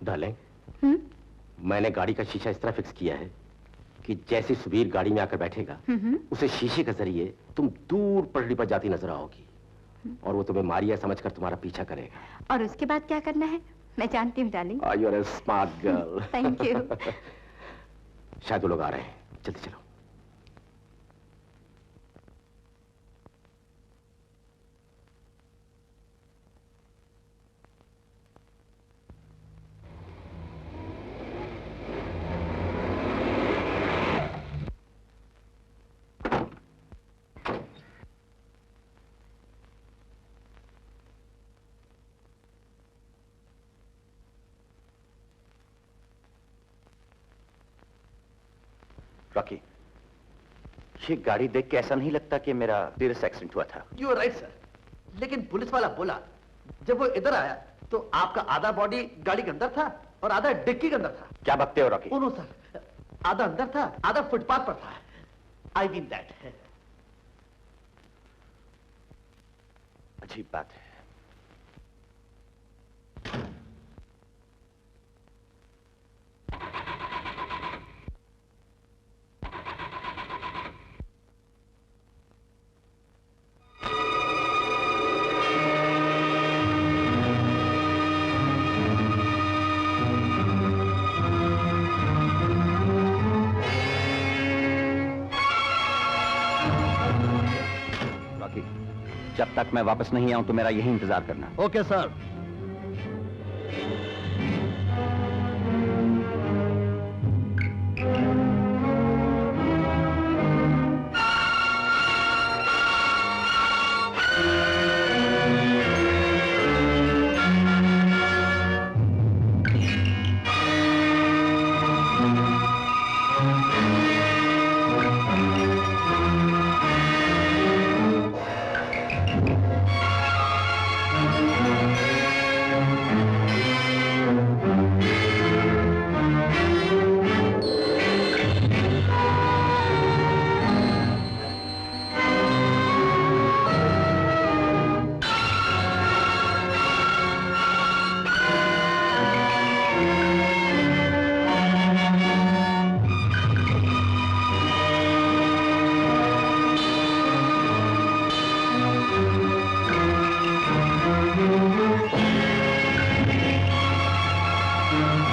Darling, मैंने गाड़ी का शीशा इस तरह फिक्स किया है कि जैसे सुबीर गाड़ी में आकर बैठेगा, उसे शीशे के जरिए तुम दूर पटरी पर जाती नजर आओगी और वो तुम्हें मारिया समझकर तुम्हारा पीछा करेगा। और उसके बाद क्या करना है मैं जानती हूँ darling. You are a smart girl. Thank you. शायद वो लोग आ रहे हैं, जल्दी चलो। रॉकी, ये गाड़ी देख के ऐसा नहीं लगता कि मेरा सीरियस एक्सीडेंट हुआ था। यू आर राइट सर, लेकिन पुलिस वाला बोला जब वो इधर आया तो आपका आधा बॉडी गाड़ी के अंदर था और आधा डिक्की के अंदर था। क्या बकते हो रॉकी? नो सर, आधा अंदर था, आधा फुटपाथ पर था। I mean that. अजीब बात है। जब तक मैं वापस नहीं आऊं तो मेरा यही इंतजार करना। Okay sir.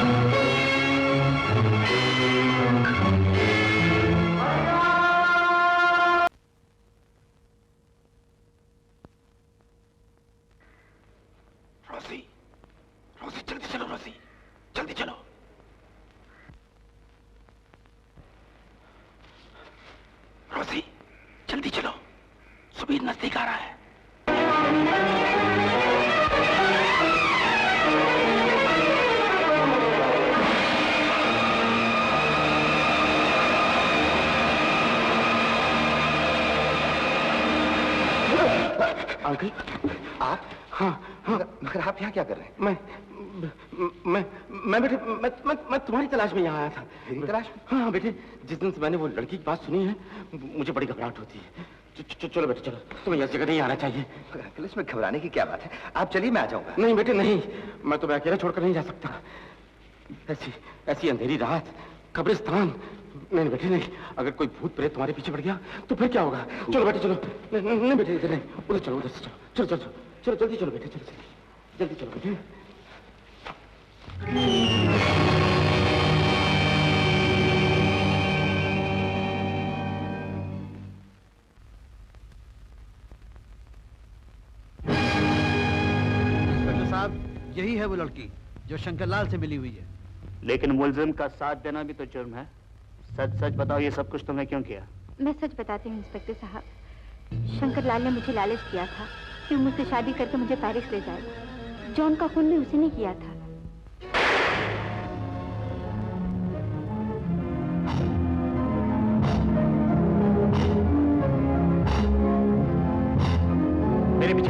रोसी, रोसी जल्दी चलो, रोसी जल्दी चलो। रोसी जल्दी चलो, सुबीर नजदीक आ रहा है। अंकल, आप? हाँ हाँ, मगर आप यहाँ क्या कर रहे हैं? मैं बेटे, मैं तुम्हारी तलाश में यहाँ आया था। मेरी तलाश? हाँ बेटे, जिस दिन से मैंने वो लड़की की बात सुनी है, मुझे बड़ी घबराहट होती है। चलो बेटे चलो, तुम्हें इस जगह नहीं आना चाहिए। अंकल, इसमें घबराने की क्या बात है? आप चलिए, मैं आ जाऊंगा। नहीं बेटे नहीं, मैं तुम्हें अकेला छोड़कर नहीं जा सकता। ऐसी अंधेरी रात, कब्रिस्तान, नहीं बेटे नहीं। अगर कोई भूत प्रेत तुम्हारे पीछे पड़ गया तो फिर क्या होगा? चलो बेटे चलो। नहीं बेटे, इधर नहीं, उधर चलो, उधर से चलो। चलो चलो चलो, जल्दी चलो बेटे, चलो जल्दी चलो बेटे। इंस्पेक्टर साहब, यही है वो लड़की जो शंकरलाल से मिली हुई है। लेकिन मुलजिम का साथ देना भी तो जुर्म है। सच सच बताओ, ये सब कुछ तुमने क्यों किया? मैं सच बताती हूँ इंस्पेक्टर साहब। शंकरलाल ने मुझे लालच दिया था कि वो मुझसे शादी करके मुझे पेरिस ले जाएगा। जॉन का खून भी उसी ने किया था। मेरे पीछे।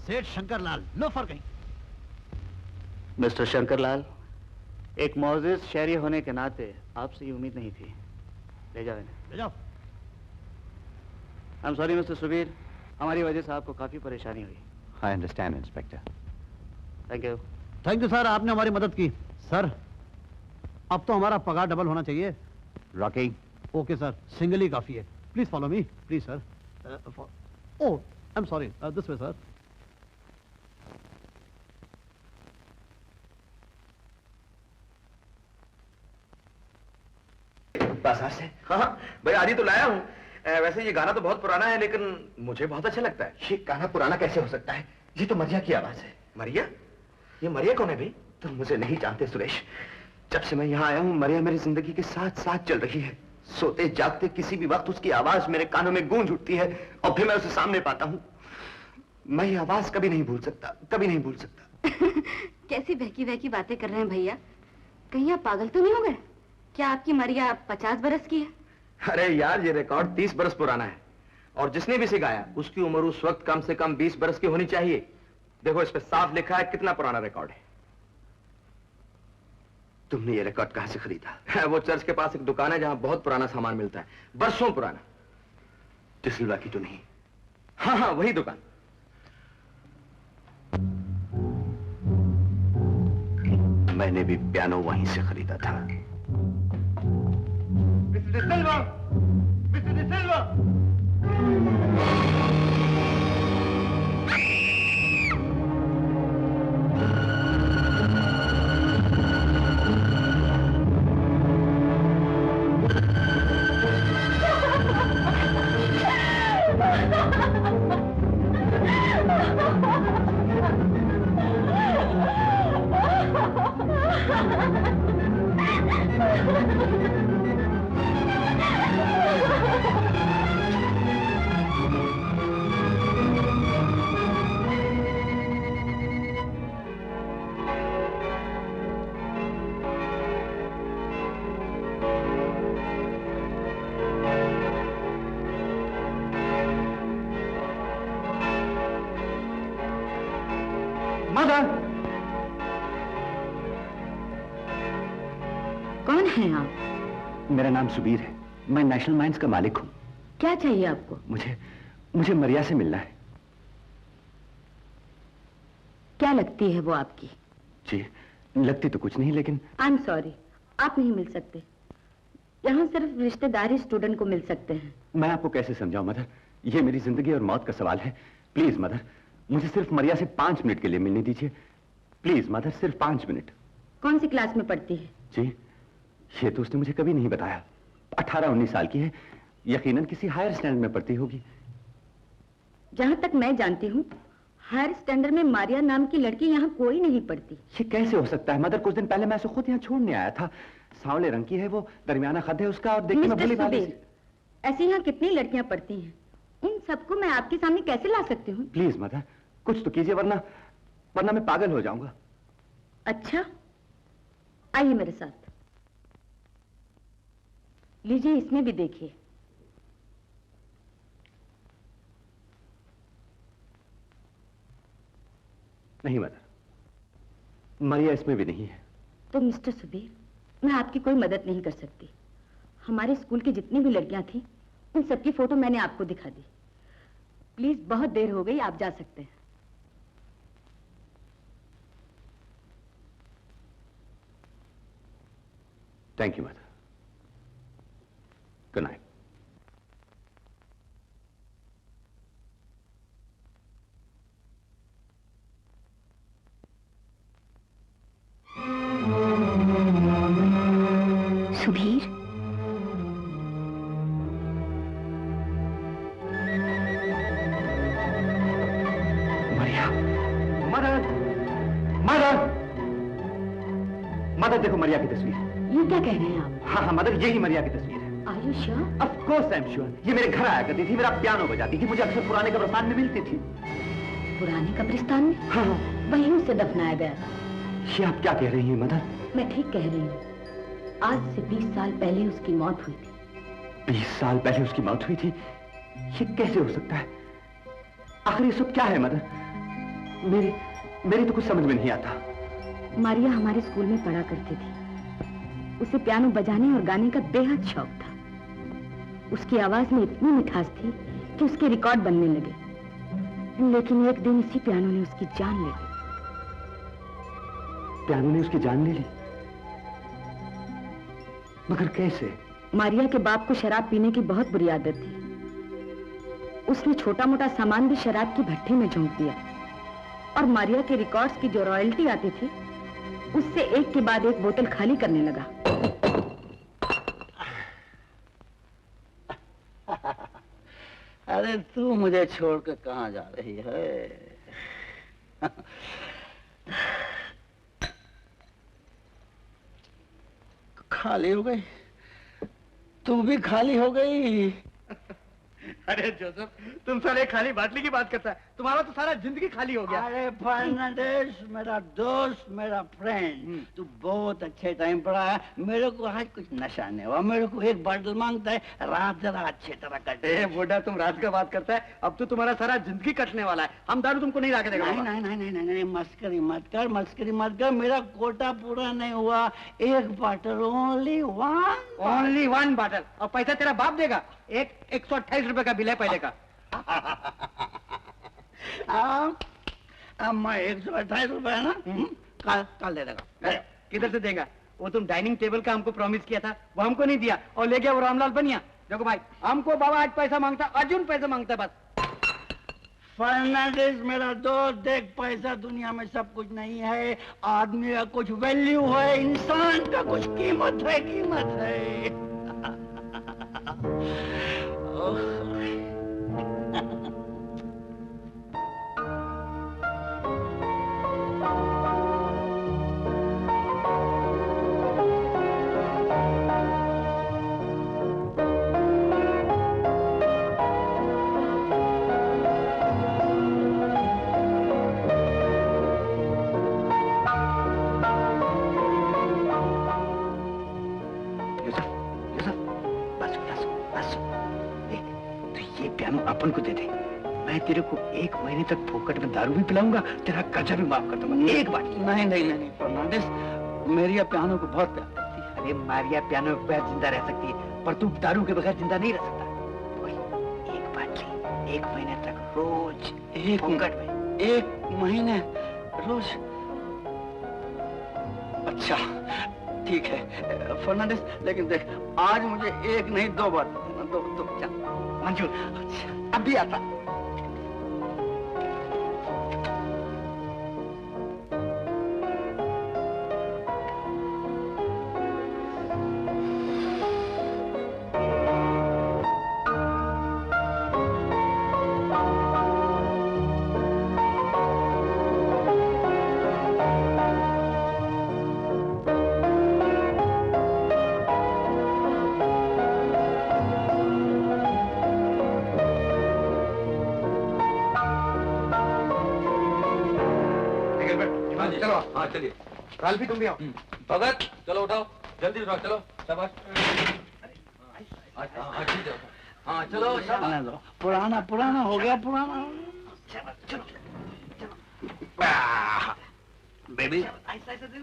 सेठ शंकरलाल, लोफर कहीं। मिस्टर शंकरलाल, एक मौजूद शहरी होने के नाते आपसे ये उम्मीद नहीं थी। ले जाओ इन्हें। ले जाओ। I am sorry mister Subir, हमारी वजह से आपको काफी परेशानी हुई। I understand inspector. Thank you. Thank you sir, आपने हमारी मदद की। सर, अब तो हमारा पगार डबल होना चाहिए। रॉकी। ओके सर, सिंगल ही काफी है। Please follow me, please sir. Oh, I am sorry, this way sir. बाजार से? हाँ भाई, आदि तो लाया हूँ। वैसे ये गाना तो बहुत पुराना है, लेकिन मुझे बहुत अच्छा लगता है। ये गाना पुराना कैसे हो सकता है? ये तो मरिया की आवाज है। मरिया? ये मरिया कौन है भाई? तुम मुझे नहीं जानते सुरेश। जब से मैं यहाँ आया हूँ, मरिया मेरी जिंदगी के साथ साथ चल रही है। सोते जागते किसी भी वक्त उसकी आवाज मेरे कानों में गूंज उठती है और फिर मैं उसे सामने पाता हूँ। मैं ये आवाज कभी नहीं भूल सकता, कभी नहीं भूल सकता। कैसी बहकी बहकी बातें कर रहे हैं भैया? कहीं आप पागल तो नहीं हो गए? क्या आपकी मरिया 50 बरस की है? अरे यार, ये रिकॉर्ड 30 बरस पुराना है और जिसने भी इसे गाया उसकी उम्र उस वक्त कम से कम 20 बरस की होनी चाहिए। देखो, इस पे साफ लिखा है कितना पुराना रिकॉर्ड है। तुमने ये रिकॉर्ड कहां से खरीदा? वो चर्च के पास एक दुकान है जहां बहुत पुराना सामान मिलता है, बरसों पुराना। डिसलवा की तो नहीं? हाँ हाँ, वही दुकान। मैंने भी पियानो वहीं से खरीदा था। मिस्टर डिसिल्वा! मिस्टर डिसिल्वा! कौन हैं आप? मेरा नाम सुबीर है, मैं नेशनल माइंस का मालिक हूँ। क्या चाहिए आपको? मुझे मरिया से मिलना है। क्या लगती है वो आपकी? जी, लगती तो कुछ नहीं, लेकिन आई एम सॉरी, आप नहीं मिल सकते। यहाँ सिर्फ रिश्तेदारी स्टूडेंट को मिल सकते हैं। मैं आपको कैसे समझाऊं मदर, ये मेरी जिंदगी और मौत का सवाल है। प्लीज मदर, मुझे सिर्फ मरिया से 5 मिनट के लिए मिलने दीजिए। प्लीज मदर, सिर्फ 5 मिनट। कौन सी क्लास में पढ़ती है? जी, ये तो उसने मुझे कभी नहीं बताया। 18-19 साल की है, यकीनन किसी हायर स्टैंडर्ड में पढ़ती होगी। जहां तक मैं जानती हूँ, हायर स्टैंडर्ड में मारिया नाम की लड़की यहाँ कोई नहीं पढ़ती। ये कैसे हो सकता है मदर? कुछ दिन पहले मैं उसे खुद यहाँ छोड़ने आया था। सांवले रंग की है वो, दरमियाना कद है उसका, और देखने में भोली भाली। ऐसी यहाँ कितनी लड़कियां पढ़ती हैं, उन सबको मैं आपके सामने कैसे ला सकती हूँ? प्लीज मदर, कुछ तो कीजिए, वरना मैं पागल हो जाऊंगा। अच्छा, आइए मेरे साथ। लीजिए, इसमें भी देखिए। नहीं मदर, मरिया इसमें भी नहीं है। तो मिस्टर सुबीर, मैं आपकी कोई मदद नहीं कर सकती। हमारे स्कूल की जितनी भी लड़कियां थी, उन सबकी फोटो मैंने आपको दिखा दी। प्लीज, बहुत देर हो गई, आप जा सकते हैं। Thank you mother. Good night. Subir, Maria, mother, mother, mother देखो मरिया की तस्वीर। ये क्या कह रहे हैं आप? हाँ हाँ मदर, यही मरिया की तस्वीर है। Are you sure? Of course I'm sure। ये मेरे घर आया करती थी, मेरा पियानो बजाती थी, मुझे अक्सर पुराने कब्रिस्तान में मिलती थी। पुराने कब्रिस्तान में? हाँ। वहीं उसे दफनाया गया था। ये आप क्या कह रही हैं मदर? मैं ठीक कह रही हूँ। आज से 20 साल पहले उसकी मौत हुई थी। 20 साल पहले उसकी मौत हुई थी? ये कैसे हो सकता है? आखिर ये सब क्या है मदर? मेरी तो कुछ समझ में नहीं आता। मारिया हमारे स्कूल में पढ़ा करती थी। उसे पियानो बजाने और गाने का बेहद शौक था। उसकी आवाज में इतनी मिठास थी कि उसके रिकॉर्ड बनने लगे। लेकिन एक दिन इसी पियानो ने उसकी जान ले ली। पियानो ने उसकी जान ले ली? मगर कैसे? मारिया के बाप को शराब पीने की बहुत बुरी आदत थी। उसने छोटा मोटा सामान भी शराब की भट्टी में झोंक दिया और मारिया के रिकॉर्ड्स की जो रॉयल्टी आती थी उससे एक के बाद एक बोतल खाली करने लगा। अरे तू मुझे छोड़कर कहाँ जा रही है? खाली हो गई, तू भी खाली हो गई। अरे जोसेफ, तुम सारे खाली बाटली की बात करता है, तुम्हारा तो सारा जिंदगी खाली हो गया। अरे फर्नांडिस, मेरा दोस्त, मेरा फ्रेंड, तू बहुत अच्छे टाइम पर आया। मेरे को आज कुछ नशा नहीं हुआ, मेरे को एक बॉटल मांगता है, रात जरा अच्छी तरह कटे। बूढ़ा, तुम रात का बात करता है, अब तो तुम्हारा सारा जिंदगी कटने वाला है। हम दारू तुमको नहीं लाके देगा। नहीं नहीं नहीं नहीं नहीं, मस्करी मत कर, मस्करी मत कर। मेरा कोटा पूरा नहीं हुआ, एक बॉटल, ओनली वन बॉटल। और पैसा तेरा बाप देगा। 128 रुपए का बिल है पहले का। मैं 128 रुपए है ना, कल दे देगा। किधर से देगा? वो तुम डाइनिंग टेबल का हमको प्रॉमिस किया था, वो हमको नहीं दिया और ले गया वो रामलाल बनिया। देखो भाई, हमको बाबा आज पैसा मांगता, अर्जुन पैसा मांगता बस। फर्नांडिस मेरा दोस्त, देख पैसा दुनिया में सब कुछ नहीं है। आदमी का कुछ वैल्यू है, इंसान का कुछ कीमत है, कीमत है। अपन को दे दे, मैं तेरे को 1 महीने तक फोकट में दारू भी पिलाऊंगा, तेरा कर्जा भी माफ कर दूंगा। एक बात। नहीं नहीं नहीं फर्नांडिस, मेरिया पियानो को बहुत प्यार करती है। अरे मारिया पियानो के बगैर जिंदा रह सकती है, पर तू दारू के बगैर जिंदा नहीं रह सकता। एक बाटली 1 महीने तक रोज, एक फोकट में। 1 महीने रोज? अच्छा ठीक है फर्नांडिस, लेकिन देख आज मुझे 1 नहीं 2 बार दो मंजूर। अच्छा, अभी आता। चलो, हाँ चलिए। काल भी तुम भी आओ। भगत चलो, उठाओ जल्दी, उठाओ, चलो शाबाश। हाँ ठीक है, हाँ चलो शाबाश। पुराना पुराना हो गया, पुराना। चलो baby,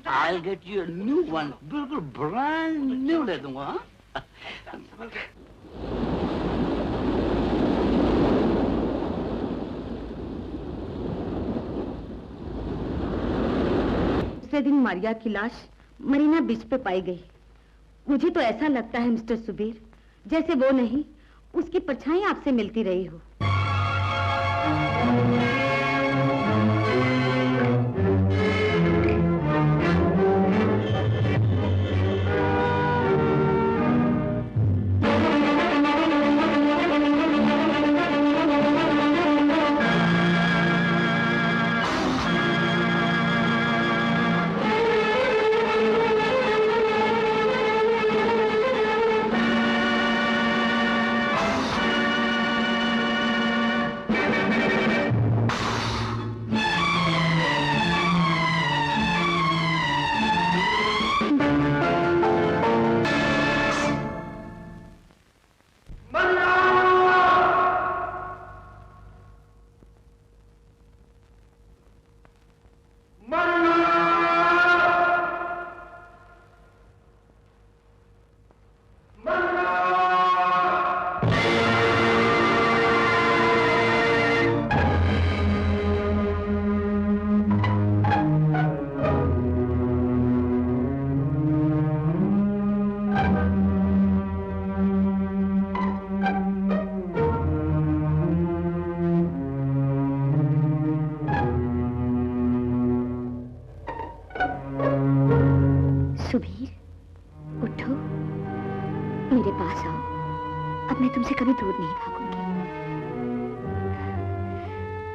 I'll get you a new one, बिल्कुल ब्रांड न्यू ले दूंगा। हाँ दूसरे दिन मारिया की लाश मरीना बीच पे पाई गई। मुझे तो ऐसा लगता है मिस्टर सुबीर, जैसे वो नहीं, उसकी परछाई आपसे मिलती रही हो।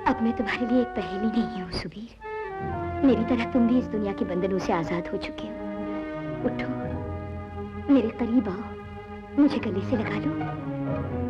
अब मैं तुम्हारे लिए एक पहेली नहीं हूँ सुबीर। मेरी तरह तुम भी इस दुनिया के बंधनों से आजाद हो चुके हो। उठो, मेरे करीब आओ, मुझे गले से लगा लो।